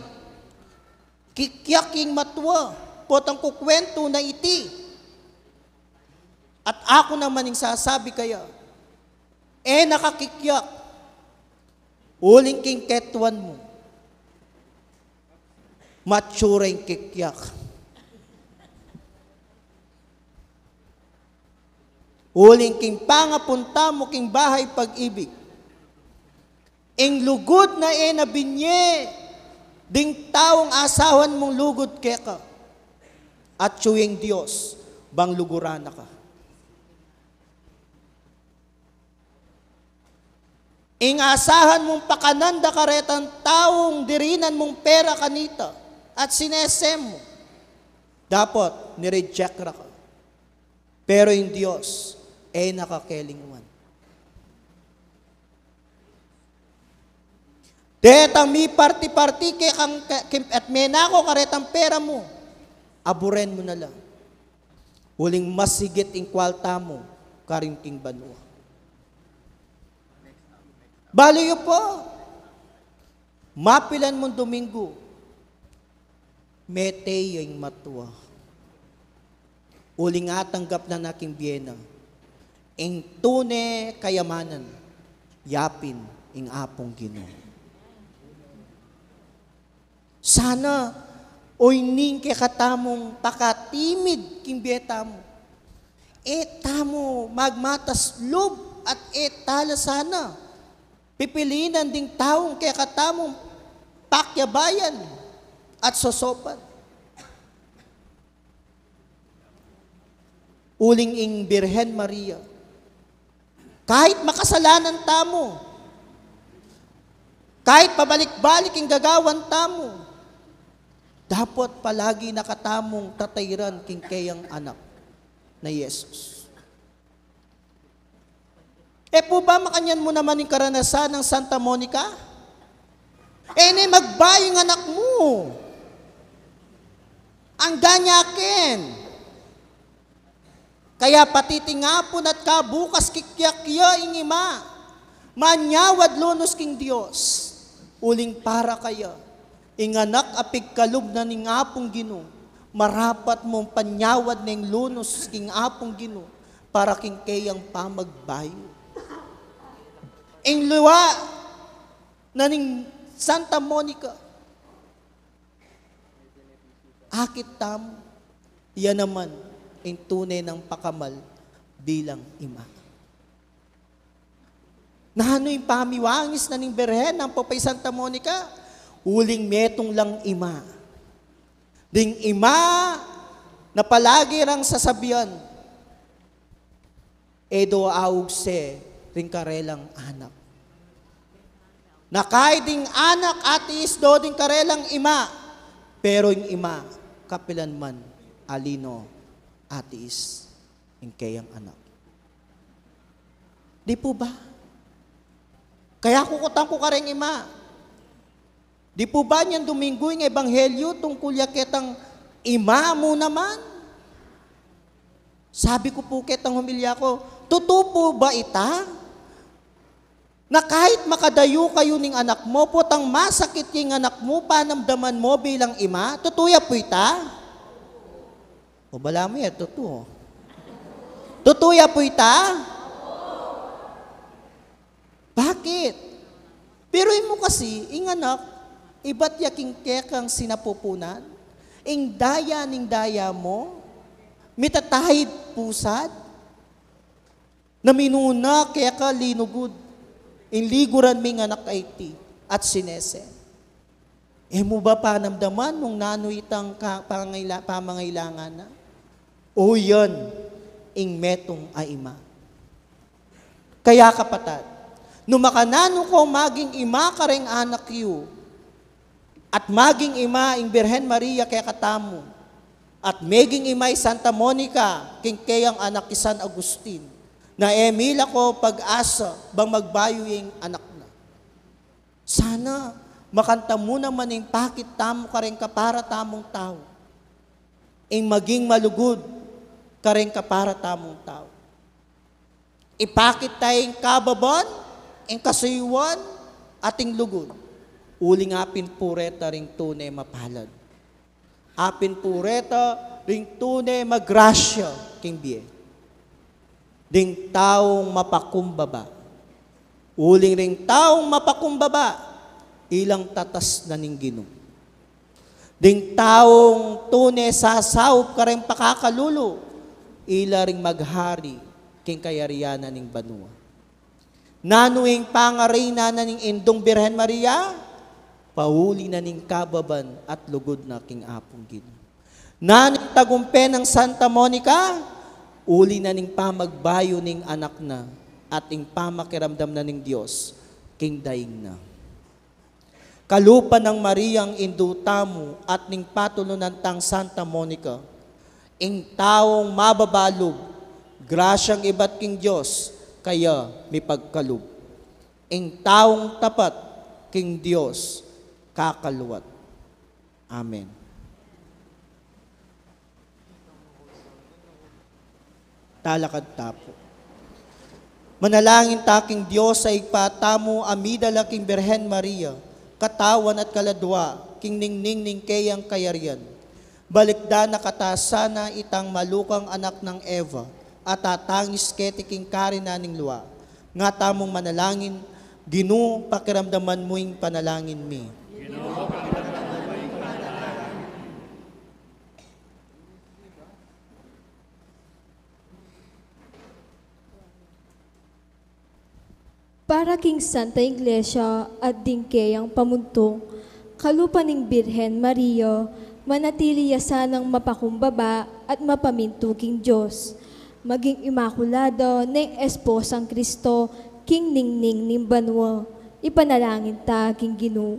kikyaking matwa, potang kukwento na iti. At ako naman yung sasabi kaya, nakakikyak, uling king ketuan mo, matsura yung kikyak. Uling king pangapunta mo king bahay pag-ibig. Ing lugod na nabinye, ding taong asawan mong lugod keka. At tsuyeng Diyos, bang lugurana ka. Ing asahan mong pakananda karetang taong dirinan mong pera kanita at sinesem mo. Dapat nireject ra ka. Pero yung Diyos, nakakelingwan. Detang mi parti-parti at menako karetang pera mo, aburen mo na lang. Uling masigit ing kwalta mo, karing king banwa. Baliyo po, mapilan mong Domingo, mete yung matwa. Uling atanggap na naking biyena, ing tune kayamanan, yapin ing apong Ginoo. Sana, oy ning katamong pakatimid king biyeta mo. Tamo magmatas loob at tala sana. Pipilinan ding taong katamong pakyabayan at sosopan. Uling ing Birhen Maria, kahit makasalanan tamo, kahit pabalik-balik ing gagawan tamo, dapat palagi nakatamong tatayran king kayang anak na Yesus. Po ba makanyan mo naman yung karanasan ng Santa Monica? Magbayong anak mo. Ang ganyakin. Kaya patitingapon at kabukas kikyakya ing ima, manyawad lunos king Diyos, uling para kaya, inganak apig kalub na ning apong Ginoo, marapat mong panyawad ning lunos king apong Ginoo, para king kayang pamagbayo. Ing luwa na ning Santa Monica, akit tamo, yan naman, ing tunay ng pakamal bilang ima. Nano yung pamiwangis na ning Berhen ng Popay Santa Monica, uling metong lang ima. Ding ima na palagi rang sasabihan, edo augse ring karelang anak. Na kahit ding anak atis do ding karelang ima, pero yung ima kapilan man alino atis ing kayang anak. Di po ba? Kaya kukutang ko ka rin ima. Di po ba niyan Domingo yung ebanghelyo tungkol yaketang ima mo naman? Sabi ko po ketang humilya ko, totoo po ba ita? Na kahit makadayo kayo ning anak mo, potang masakit yung anak mo, panamdaman mo bilang ima, totoo po ita? O bala mo yan, totoo. Totoo po ita? Bakit? Pero mo kasi, ing anak, iba't yaking kekang sinapupunan, ing daya ning daya mo, mitatahid pusad, na minuna keka linugod, ing liguran ming anak IT, at sinese. Mo ba panamdaman nung nanuitang pamangailangan na? O yan, ing metong aima. Kaya kapatad, numakanano ko maging ima ka ring anak yu, at maging ima ing Birhen Maria kaya katamo, at maging imay Santa Monica king kayang anak ki San Agustin, na emila ko pag-asa bang magbayo yung anak na. Sana makanta mo naman yung pakit tamo ka rin kapara tamong tao, ing maging malugod kareng kapara tamong tao. Ipakit tayong kababan, ang kasayuan, ating lugod. Uling apin pureta ring tunay mapalad. Apin pureta ring tunay magrasya king biye. Ding taong mapakumbaba. Uling ring taong mapakumbaba, ilang tatas na ning Ginoo. Ding taong tunay sasawop ka rin pakakalulo, ila ring maghari king kayarianan ning banua. Nanuing pangarina na ning Indong Birhen Maria, pauli na ning kababan at lugod na king apong Ginoo. Naning tagumpe ng Santa Monica, uli na ning pamagbayo ning anak na at ing pamakiramdam na ning Dios king daing na. Kalupa ng Mariang indutamu at ning patulunan tang Santa Monica, ing taong mababalog, grasyang ibat king Dios, kaya may pagkalub. Ing taong tapat king Dios, kakaluwat. Amen. Talakad tapo. Manalangin taking Diyos sa igpatamo amida laking Birhen Maria, katawan at kaladwa, king ningning ning kayang kayarian. Balikda na katasana itang malukang anak ng Eva, at tatangis ketiking karina ning luwa. Nga tamong manalangin, Ginoo pakiramdaman mo'ing panalangin mi. Para king Santa Iglesia at dingkeyang pamuntong, kalupa ning Birhen Maria, manatili yasanang mapakumbaba at mapaminto king Diyos. Maging imakulado ng esposang Kristo, king ningning ning banwa, ipanalangin ta king Ginoo.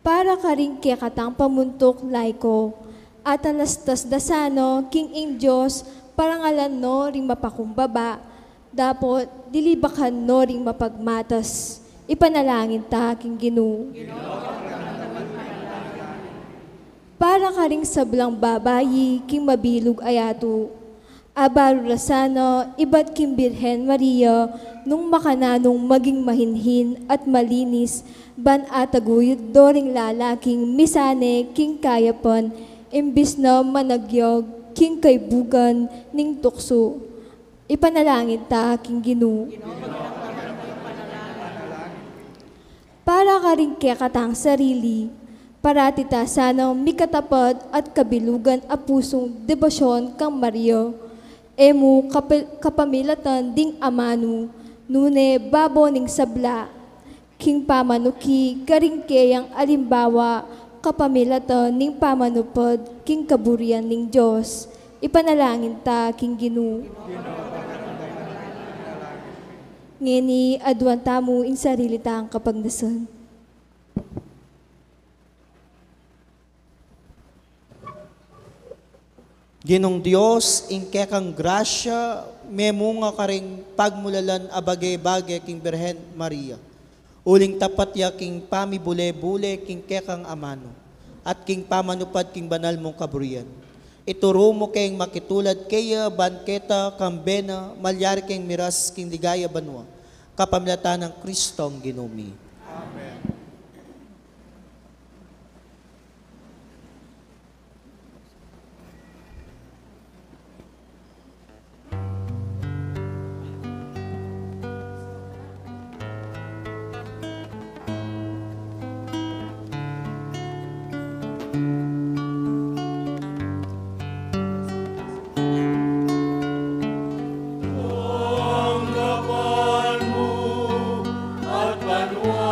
Para ka rin kekatang pamuntok laiko, at alastas dasano, king ing Diyos, parangalan no ring mapakumbaba, dapat dilibakan no ring mapagmatas, ipanalangin ta king Ginoo. Para ka ring sablang babayi, king mabilog ayato, abarurasano, ibat king Birhen Maria, nung makananong maging mahinhin at malinis, ban ataguyod doring lalaking misane, king kayapan, imbis na managyog, king kaibugan, ning tukso. Ipanalangin ta, king Ginoo. Para ka rin kekatang sarili, parati ta sanang mikatapat at kabilugan a pusong debosyon kang Maria. Emu kapamilatan ding amanu, nune babo ning sabla, king pamanuki karingkeyang alimbawa, kapamilatan ning pamanupod, king kaburian ning Diyos. Ipanalangin ta, king Ginoo. Ngeni adwan tamo in sarili ta ang kapagdasan. Ginong Dios, ingke kang grasya, memunga ka ring pagmulalan abagay-bagay king Birhen Maria. Uling tapat ya king pamibule-bule king kekang amano, at king pamanupad king banal mong kaburian. Ituro mo kayong makitulad kaya banketa kambena, malyari kayong miras king ligaya banwa, kapamilatan ng Kristong Ginumi. Amen. Tanggapan mo at banwa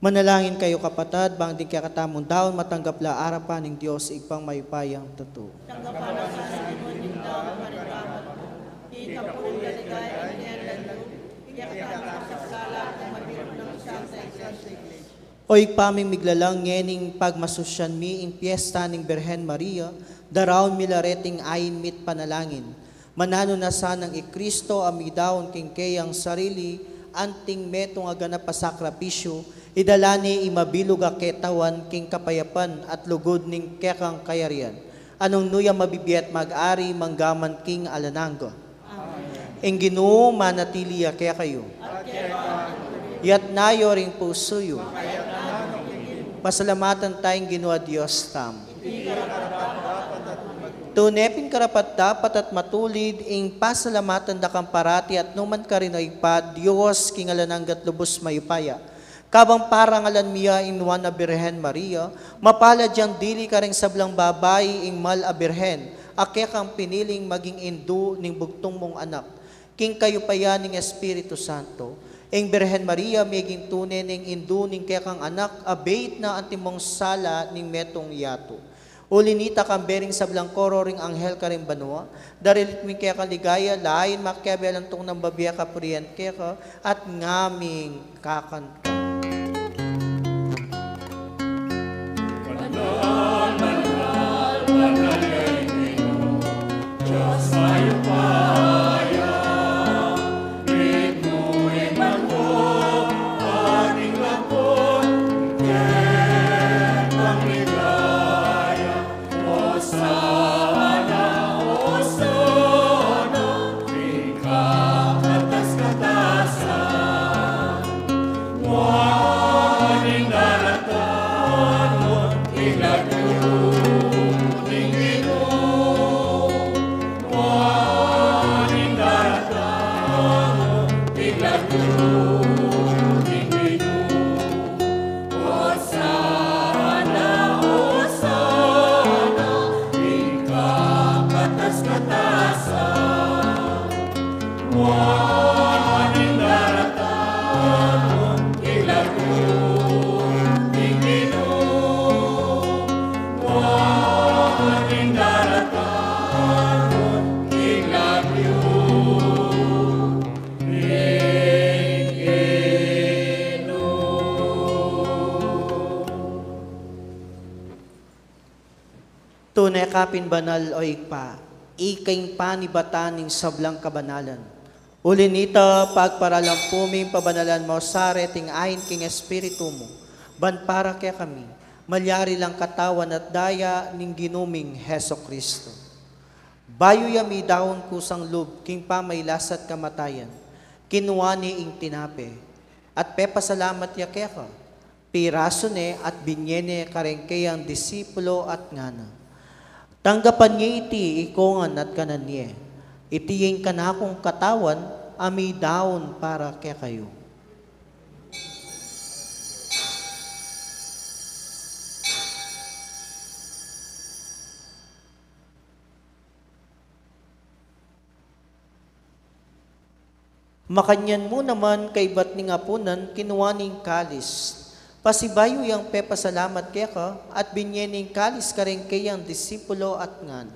Manalangin kayo kapatad, bang di kakatamong daon matanggap la arapan ng Diyos ipang maypayang totoo. Oy paming miglalang ngening pagmasusyan mi ing piyesta ning Birhen Maria, daraon milareting ayin mit panalangin. Manano na sanang ikristo amidawon king kayang sarili, anting metong agana pasakripisyo, idalani imabilog a ketawan king kapayapan at lugod ning kekang kayarian. Anong nuya mabibiyat mag-ari manggaman king alananggo. Ing Ginoo manatili kaya kayo. Yat nayo ring pusuyo. Pasalamatan tayong Ginoo Diyos tam. Tunepin karapat dapat at matulid ing pasalamatan da kang parati at numan ka rin ay pa Diyos king alananggat lubos mayupaya. Kabang parangalan miya inuwan na Birhen Maria, mapalad yang dili ka rin sablang babay ing mal a Birhen, ake kang piniling maging indu ning bugtong mong anak. King kayo pa yan ning Espiritu Santo. Ing Birhen Maria, meging tunay ning indu ning kekang anak, abate na antimong sala ning metong yato. Ulinita kang bering sablang koro ring anghel ka rin banua, darilit ming kaya kaligaya, lain makiabelang tong ng babiya kapriyan keka, at ngaming kakanta. Tunay kapin banal o ikpa, ikaing panibataning sablang kabanalan. Ulinita, pagparalang puming pabanalan mo sa reting ayin king Espiritu mo, ban para kaya kami, malyari lang katawan at daya ning ginuming Heso Kristo. Bayo yami daon kusang lub, king pamaylasat kamatayan, kinuwani ing tinape, at pepasalamat ya kaya ka, piraso ne at binyene karengkeyang disipulo at ngana. Tanggapan niya iti ikongan at kanan niya. Itiyeng kanakong katawan, ami daon para kaya kayo. Makanyan mo naman kay ba't ni ngapunan kinuwaning kalis. Pasibayo yang pepasalamat kaya ka at binyening kalis ka rin kayang disipulo at ngan.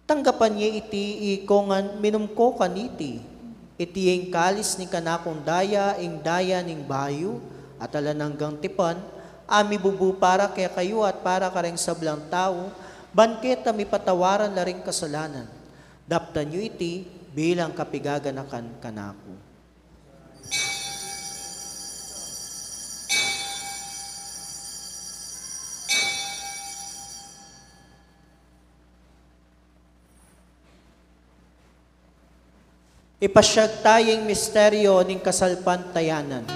Tanggapan niya iti ikongan minumko kaniti. Iti yung kalis ni kanakong daya ing daya ning bayo at alananggang tipan, ami bubu para kaya kayo at para ka rin sablang tao, banket ami patawaran na rin kasalanan. Daptan niyo iti bilang kapigaganakan kanako. Ipasyag tayong misteryo ning kasalpantayanan.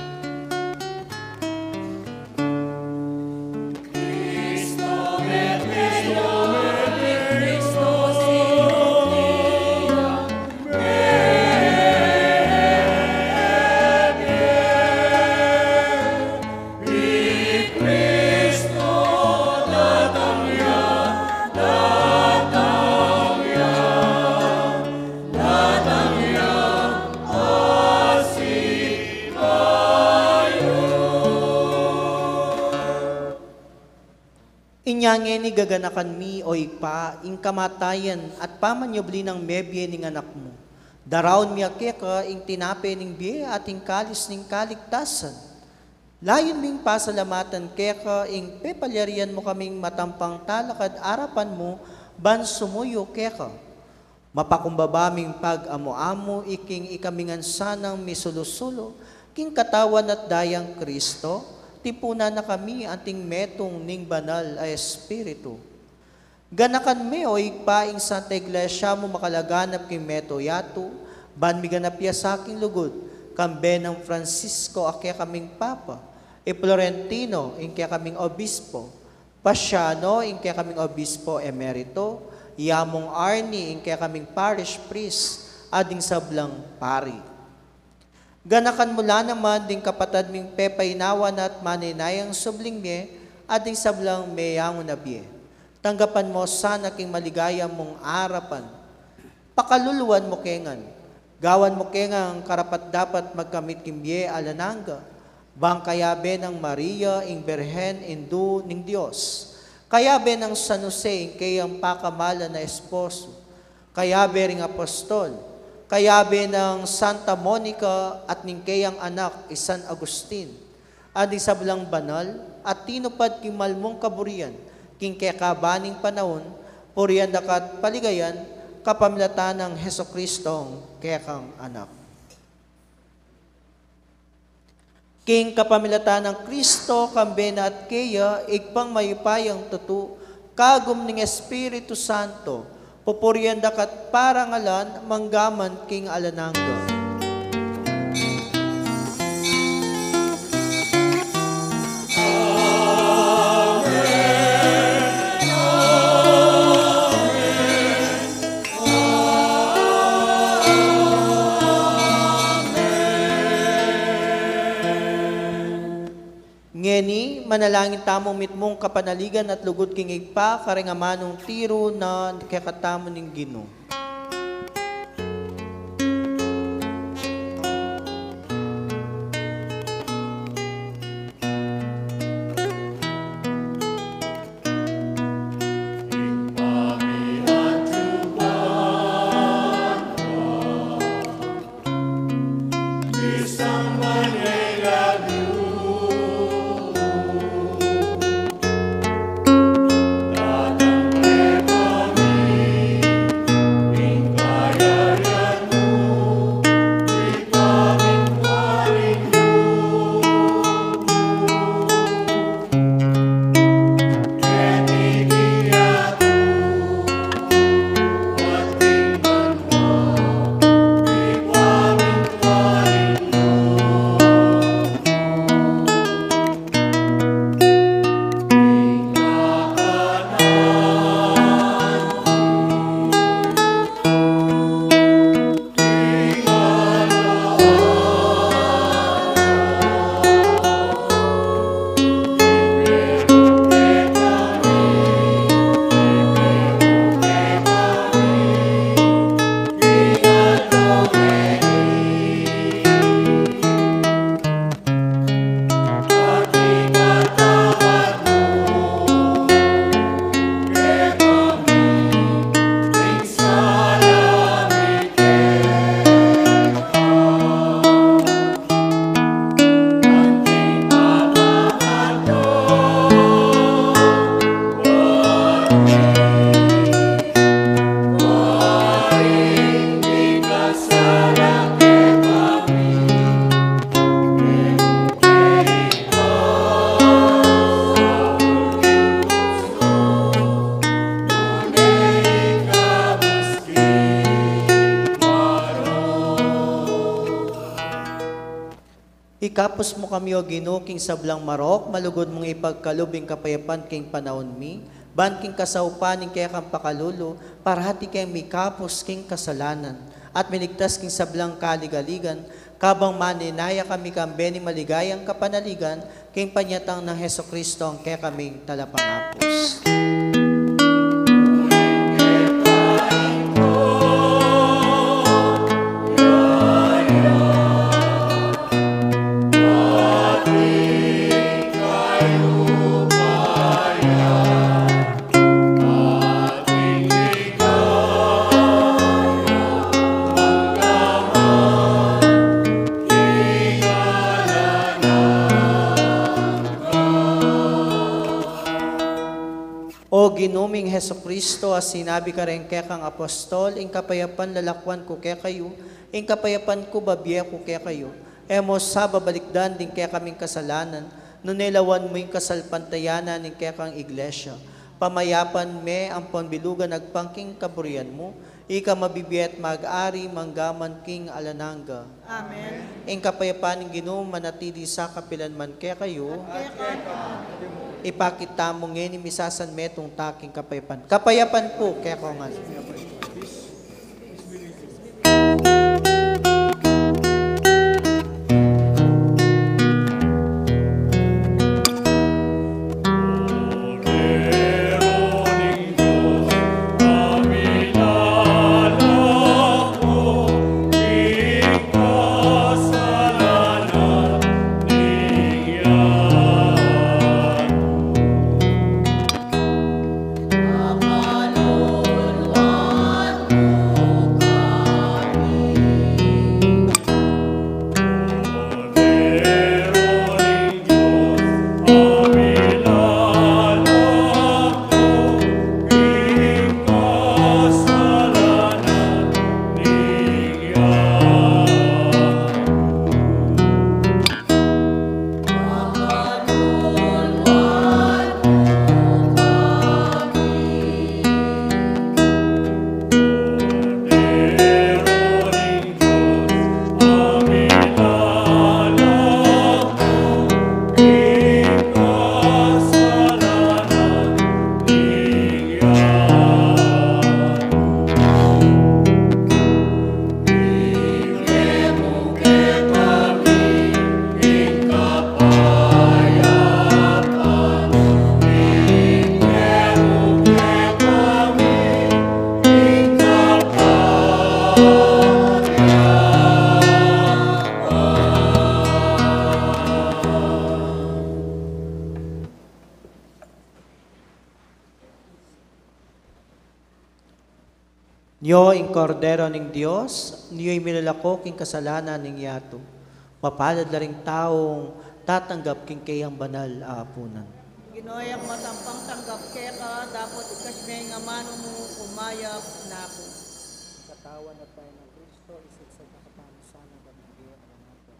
Kinyange ni gaganakan mi o ipa, ing kamatayan at pamanyobli ng mebye ning anak mo. Darawon mi akeka, ing tinape ning biye at ing kalis ning kaligtasan. Layon ming pasalamatan keka, ing pepalyarian mo kaming matampang talakad arapan mo, ban sumuyo keka. Mapakumbabaming pag-amo-amo, iking ikamingan sanang misulusulo, king katawan at dayang Kristo, tipuna na kami anting metong ning banal ay Espiritu. Ganakan me o igpaing Santa Iglesia mo makalaganap king meto yato, ban mi ganapya sa aking lugod, kambe ng Francisco akya kaming Papa, e Florentino inkya kaming Obispo, Pasiano inkya kaming Obispo Emerito, Yamong Arni inkya kaming Parish Priest, ading sablang pari. Ganakan mula naman ding kapatad ming pepainawan at maninayang subling me, ading sablang meyang nabye. Tanggapan mo sana king maligaya mong arapan. Pakaluluan mo kengan. Gawan mo kengan karapat dapat magkamit kimye alananga. Bang kayabe ng Maria ing Berhen indu ning Dios. Kayabe ng San Jose ing kayang pakamala na esposo. Kayabe ring apostol. Kayabe ng Santa Monica at ning kayang anak San Agustin, adi sablang banal at tinupad king malmong kaburian, king kekabaning panahon, purian dakat paligayan, kapamilatan ng Heso Kristong kekang anak. King kapamilatan ng Kristo, kambena at kaya, igpang mayupayang tutu, kagum ning Espiritu Santo, pupurian dakat parangalan, manggaman king alanangga. Ngeni, manalangin tamong mitmong kapanaligan at lugod king igpa, karingamanong tiro na kakatamo ning Ginoo. Ikapos mo kami o Ginoo king sablang marok, malugod mong ipagkalubing kapayapan king panahon mi, ban king kasaupaning kaya kang pakalulo, para hati kayong mikapos king kasalanan, at miligtas king sablang kaligaligan, kabang maninaya kami kambeni maligayang kapanaligan, king panyatang ng Heso Kristo ang kaya kaming talapangapos. ginuming Heso Kristo, as sinabi ka rin kaya kang apostol, ing kapayapan lalakwan ko kaya kayo, ing kapayapan ko babiya ko kaya kayo. Emos sa babalikdan din kaya kaming kasalanan, nunilawan mo yung kasalpantayanan ing kaya kang iglesia. Pamayapan me ang panbilugan nagpangking kaburian mo, ika mabibiyat mag-ari manggaman king alananga. Amen. Ing kapayapan ng Ginoo manatili sa kapilan man kaya kayo, ipakita mo ngayon misasan metong taking kapayapan. Kapayapan po kaya ko nga. Niyo ing kordero ning Dios, niyo'y milalako king kasalanan ning yato. Mapalad na ring taong tatanggap king kayang banal aapunan. Ginoyang matampang tanggap kaya ka, dapat ikas nga mano mo umayap na ako. Katawan at tayo ng Kristo, isip sa nakapamisan ng gamagyan ng nato.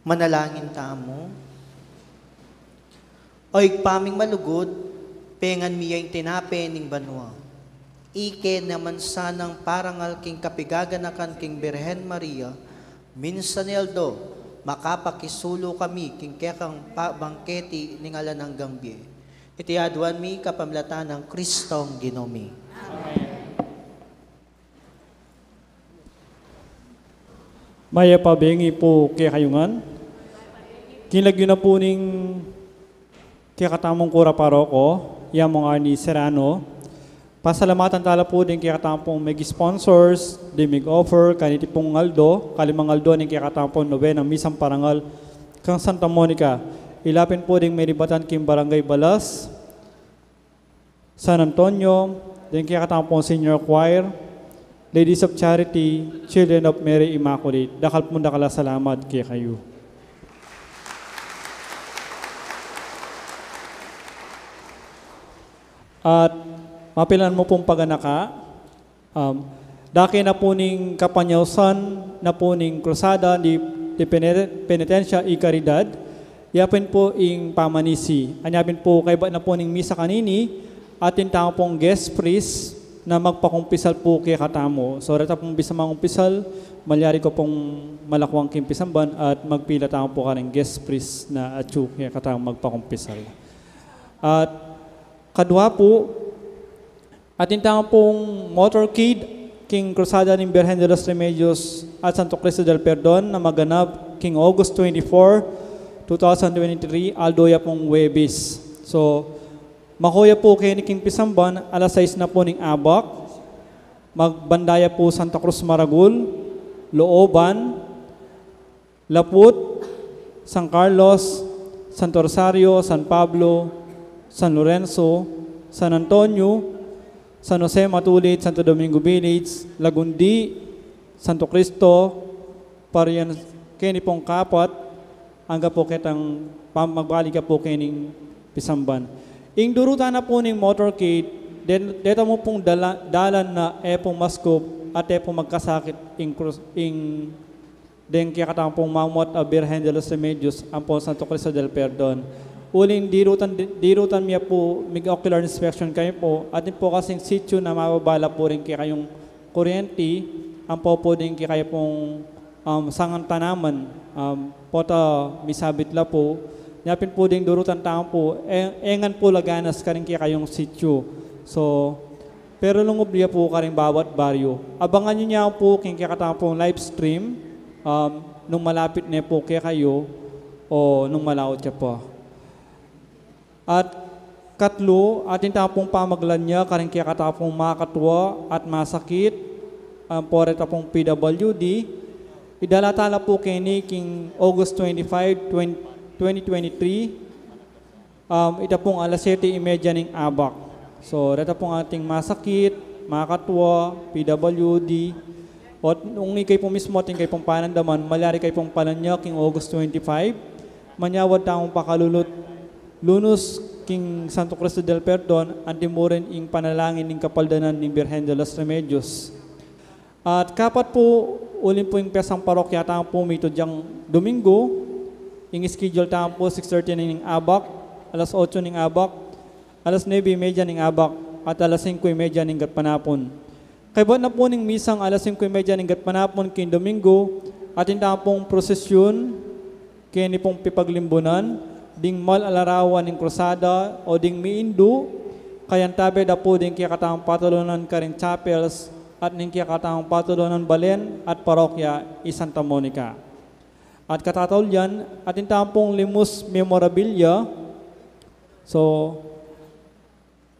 Manalangin tamo. Oy paming malugod, pengan miyay tinape ning banwa. Ike naman sanang parangal king kapigaganakan king Birhen Maria, minsaneldo, makapakisulo kami king kekang bangketi ning ala ng gambye. Iti adwan mi kapamlatan ng Kristong Ginomi. Maya pabengi po kaya kayungan. Kinlagyo na po ning kaya katamong kura paroko, yamong Arnie Serrano. Pasalamatan tala po din kaya katamong mag-sponsors, di mag-offer, kaniti pong Aldo, kalimang Aldo ning kaya katamong ng misang parangal kang Santa Monica. Ilapin po din may ribatan kim Barangay Balas, San Antonio, din kaya katamong Senior Choir, Ladies of Charity, Children of Mary Immaculate. Dakal po dakala salamat kaya kayo. At mapilan mo pong paganaka, daki na po ning kapanyawsan na po ning krusada di penitensya y caridad, yapin po ing pamanisi. Anyapin po kay ba na po ning misa kanini, atin tao pong guest priest na magpakumpisal po kay katamo. So reta pong bisa mangumpisal, malyari ko pong malakwang kimpisamban at magpila tao po ka ng guest priest na atsu kay katamo magpakumpisal. At kadwa po, atin tanga pong motorcade king Cruzada ng Birhen de los Remedios at Santo Cristo del Perdon na maganap king August 24, 2023, aldoya pong Webis. So, makuya po kayo ni King Pisamban, alas 6 na po ning Abak, magbandaya po Santa Cruz Maragul, Looban, Laput, San Carlos, Santo Rosario, San Pablo, San Lorenzo, San Antonio, San Jose Matulit, Santo Domingo Village, Lagundi, Santo Cristo, Parian, kini pong kapat, hangga po kitang magbalik po kining Pisamban. Ing durutan na po ning motorcade, dito mo pong dalan na epong maskop at epong magkasakit ing den kaya katang pong mamot a Birhen de los Remedios ang po Santo Cristo del Perdon. Uling dirutan niya po, mig-ocular inspection kayo po, atin po kasing sitio na mababala po rin kaya kayong kuryente, ang po din kaya kayo pong sangang tanaman, pota misabit la po, yapin po din durutan taong po, engan po laganas ka rin kaya kayong sitio. So, pero lungob niya po ka rin bawat baryo. Abangan nyo niya po kaya katang pong live stream, nung malapit na po kaya kayo, o nung malaot siya po. At katlo, atin tapong pamaglan niya, karing kaya katapong makatwa at masakit, pore tapong PWD, idalatala po kini king August 25, 2023, ita pong alas 7:30 ng Abak. So, reta pong ating masakit, makatwa, PWD, at nung ikay po mismo ating kay pong panandaman, malyari kay pong pananya king August 25, manyawad taong pakalulot, Lunos king Santo Cristo del Perdon, antimurin ing panalangin ning kapaldanan ning Birhen de los Remedios. At kapat po, ulin po yung pesang parokya taong po mito diyang Domingo, yung schedule taong po 6:30 ning Abak, alas 8 ning Abak, alas 9:30 ning Abak, at alas 5:30 ning Gatpanapon. Kaya na po ning misang alas 5:30 ning Gatpanapon king Domingo, atin taong pong prosesyon, kini pong pipaglimbunan, ding mal alarawan ng krusada o ding miindu, kayan tabi da po ding kaya katang patulunan ka rin chapels at ning kaya katang patulunan balen at parokya i Santa Monica. At katatol yan, atin tampong limus memorabilia, so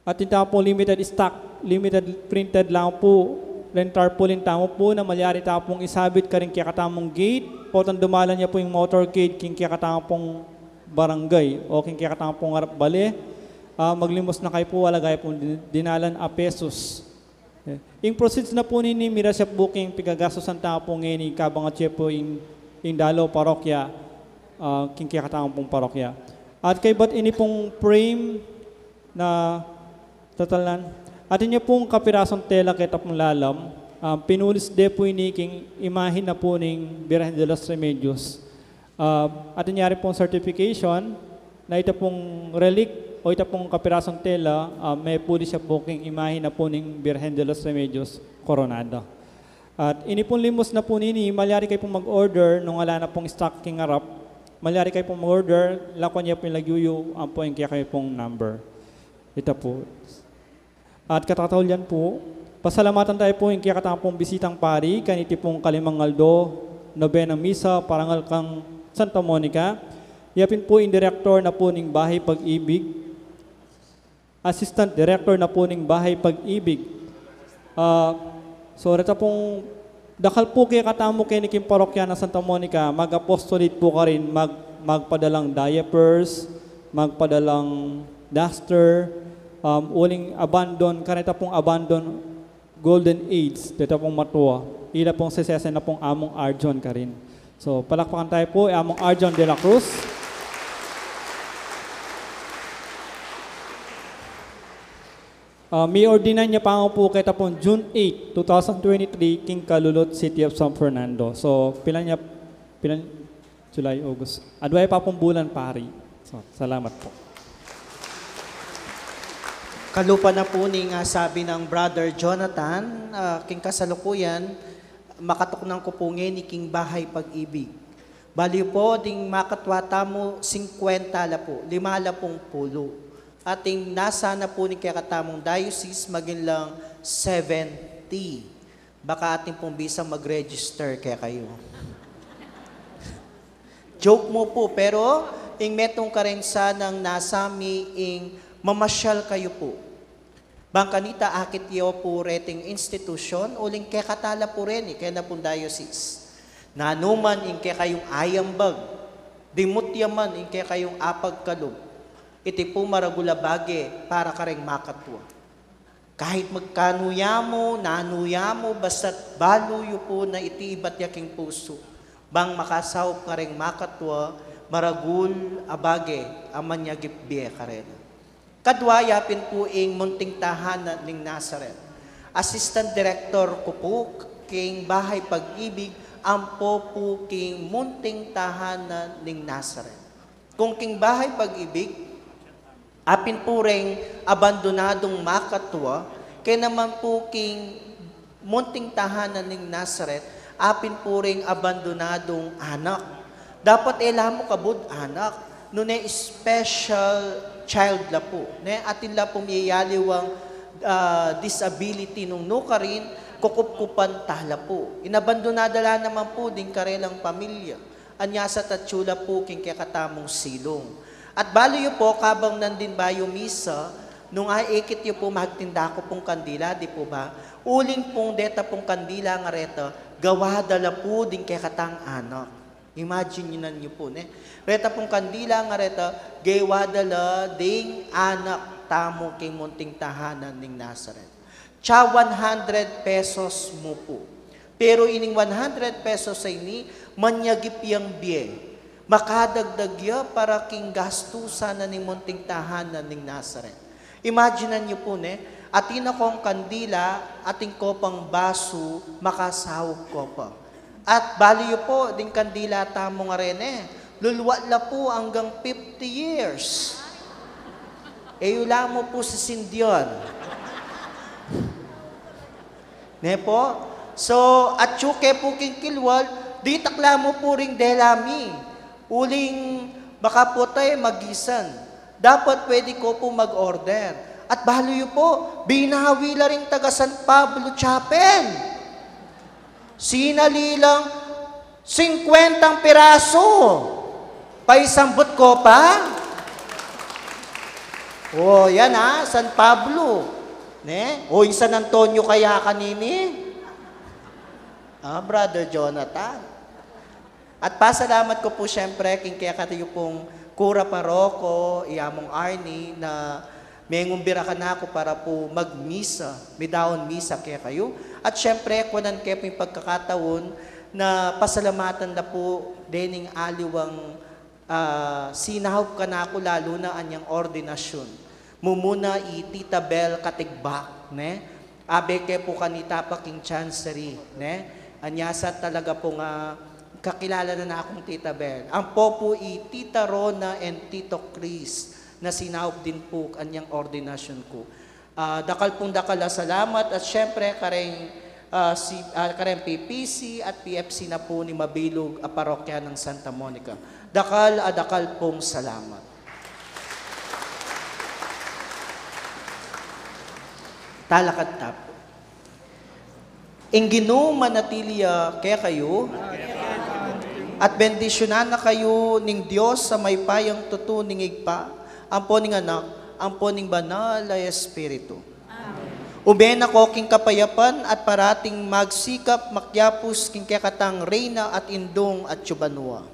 atin tampong limited stock, limited printed lang po, rentar po lin tamo po na malyari tapong isabit ka rin kaya katamong gate, potang dumalan niya po yung motorcade king kaya katamong barangay o king kaya katang pong harap bali, maglimos na kayo po, walagay po dinalan a pesos. Ing proceeds na po nini, mira siya booking, pigagastos ang tao po ngayon, kabang at siya po ing dalo parokya, king kaya katang pong parokya. At kay ba't ini pong frame na totalan, atin niya pong kapirasong tela kita pong lalam, pinulis de po ini king imahin na po ning Birhen de los Remedios. Atin nyari pong certification na ito pong relic o ito pong kapirasong tela, may puli siya po king imahe na po ng Birhen de los Remedios Coronada. At ini pong limos na po nini, malyari kayo pong mag-order nung wala na pong stock king harap. Malyari kayo pong mag-order, lakon niya po yung lagyuyo, ang po yung kaya kayo pong number. Ito po. At katatahol yan po, pasalamatan tayo po yung kaya katang pong bisitang pari, kaniti pong Kalimangaldo, Nobenang Misa, Parangal kang Santa Monica. Yapin po yung director na po ng Bahay Pag-ibig, assistant director na po ng Bahay Pag-ibig. So, rito pong dakal po kaya katamo kayo ni Kim Parokya ng Santa Monica, mag-apostolate po ka rin, magpadalang diapers, magpadalang duster, uling abandon, kanita pong abandon golden age, dito pong matuwa. Ila pong sesesen na pong among Arjon ka rin. So, palakpakan tayo po, among Arjon de la Cruz. May ordinan niya pa po kita pong June 8, 2023, King Kalulot, City of San Fernando. So, pilan July, August. Adway pa pong bulan, pari. So, salamat po. Kalupa na po ni nga sabi ng Brother Jonathan, king kasalukuyan, makatuknang ko po ngayon ni King Bahay Pag-ibig. Baliw po, ding makatwata mo 50 la po, 5 la pong pulo. Ating nasa na po ni kakatamong diocese, maging lang 70. Baka ating pong bisang mag-register kaya kayo. Joke mo po, pero ing metong ka rin sanang nasami ing mamasyal kayo po. Bangkanita akit yo po rating institution, uling kaya katala po rin, kaya na pong diocese. Nanuman ing kaya kayong ayambag, dimutyaman ing kaya kayong apag kalub, iti po maragulabage para ka rin makatwa. Kahit magkanuyamo, nanuyamo, basta't baluyo po na iti iba't yaking puso, bang makasawap ka rin makatwa, maragul, abage, amanyagipbiye ka rin. Kadwayapin po ing munting tahanan ng Nazareth. Assistant Director ko po, king Bahay Pag-ibig, ampo po king munting tahanan ng Nazareth. Kung king Bahay Pag-ibig, apin po ring abandonadong makatwa, kaya naman po king munting tahanan ng Nazareth, apin po ring abandonadong anak. Dapat elamo kabud anak, no ne special child la po. Ne atin la po miyayaliwang disability nung no ka rin, kukup-kupan tala po. Inabandonadala naman po din karelang pamilya. Anya sa tatsula po king kaya katamong silong. At baliyo po, kabang nandin ba yung misa, nung aikit yung po magtinda ko pong kandila, di po ba? Uling pong deta pong kandila nga reta, gawa dala po din kay katang anak. Imagine nyo na nyo po, ne? Reta pong kandila nga reta, gawa dala ding anak tamo kay munting tahanan ng Nazareth. Cha 100 pesos mo po. Pero ining 100 pesos ay ni, manyagip yang biye. Makadagdagya para king gastusan na ni munting tahanan ng Nazareth. Imaginean niyo po, ne? Atin akong kandila, ating kopang baso, makasahog ko pa. At baliyo po, ding kandila tamo nga rin, lulwa la po hanggang 50 years. Yula mo po sa Sindyon. Ne po? So, at syuke po king kilwal, di takla mo po ring delami. Uling baka po tayo magisan. Dapat pwede ko po mag-order. At baliyo po, binawi la rin taga San Pablo Chapel. Sinalilang 50 piraso. Paisambot ko pa. O, yan ha, San Pablo. Ne? O, yung San Antonio kaya kanini. Brother Jonathan. At pasalamat ko po siyempre king kaya katayo pong Kura Paroko, Iyamong Arnie, na may ngumbira ka na ako para po magmisa, may daon misa kaya kayo. At siyempre, kunan kayo po yung pagkakataon na pasalamatan na po dening aliwang sinahop ka na ako lalo na anyang ordinasyon. Mumuna Tita Bel Katigbak, ne? Abe kayo po kanita pa king chancery, ne? Anyasa talaga pong kakilala na akong Tita Bel. Ang po Tita Rona and Tito Chris na sinaob din po kanyang ordinasyon ko. Dakal salamat at syempre kareng PPC at PFC na po ni Mabilog, parokya ng Santa Monica. Dakal pong salamat. Talakad tapo. Ingino manatilia kaya kayo, at bendisyonan na kayo ning Diyos sa may payang tutuning igpa, ampo ning anak, ampo ning banal na Espiritu. Uben ako king kapayapan at parating magsikap makyapos king kakatang reyna at indong at tsubanua.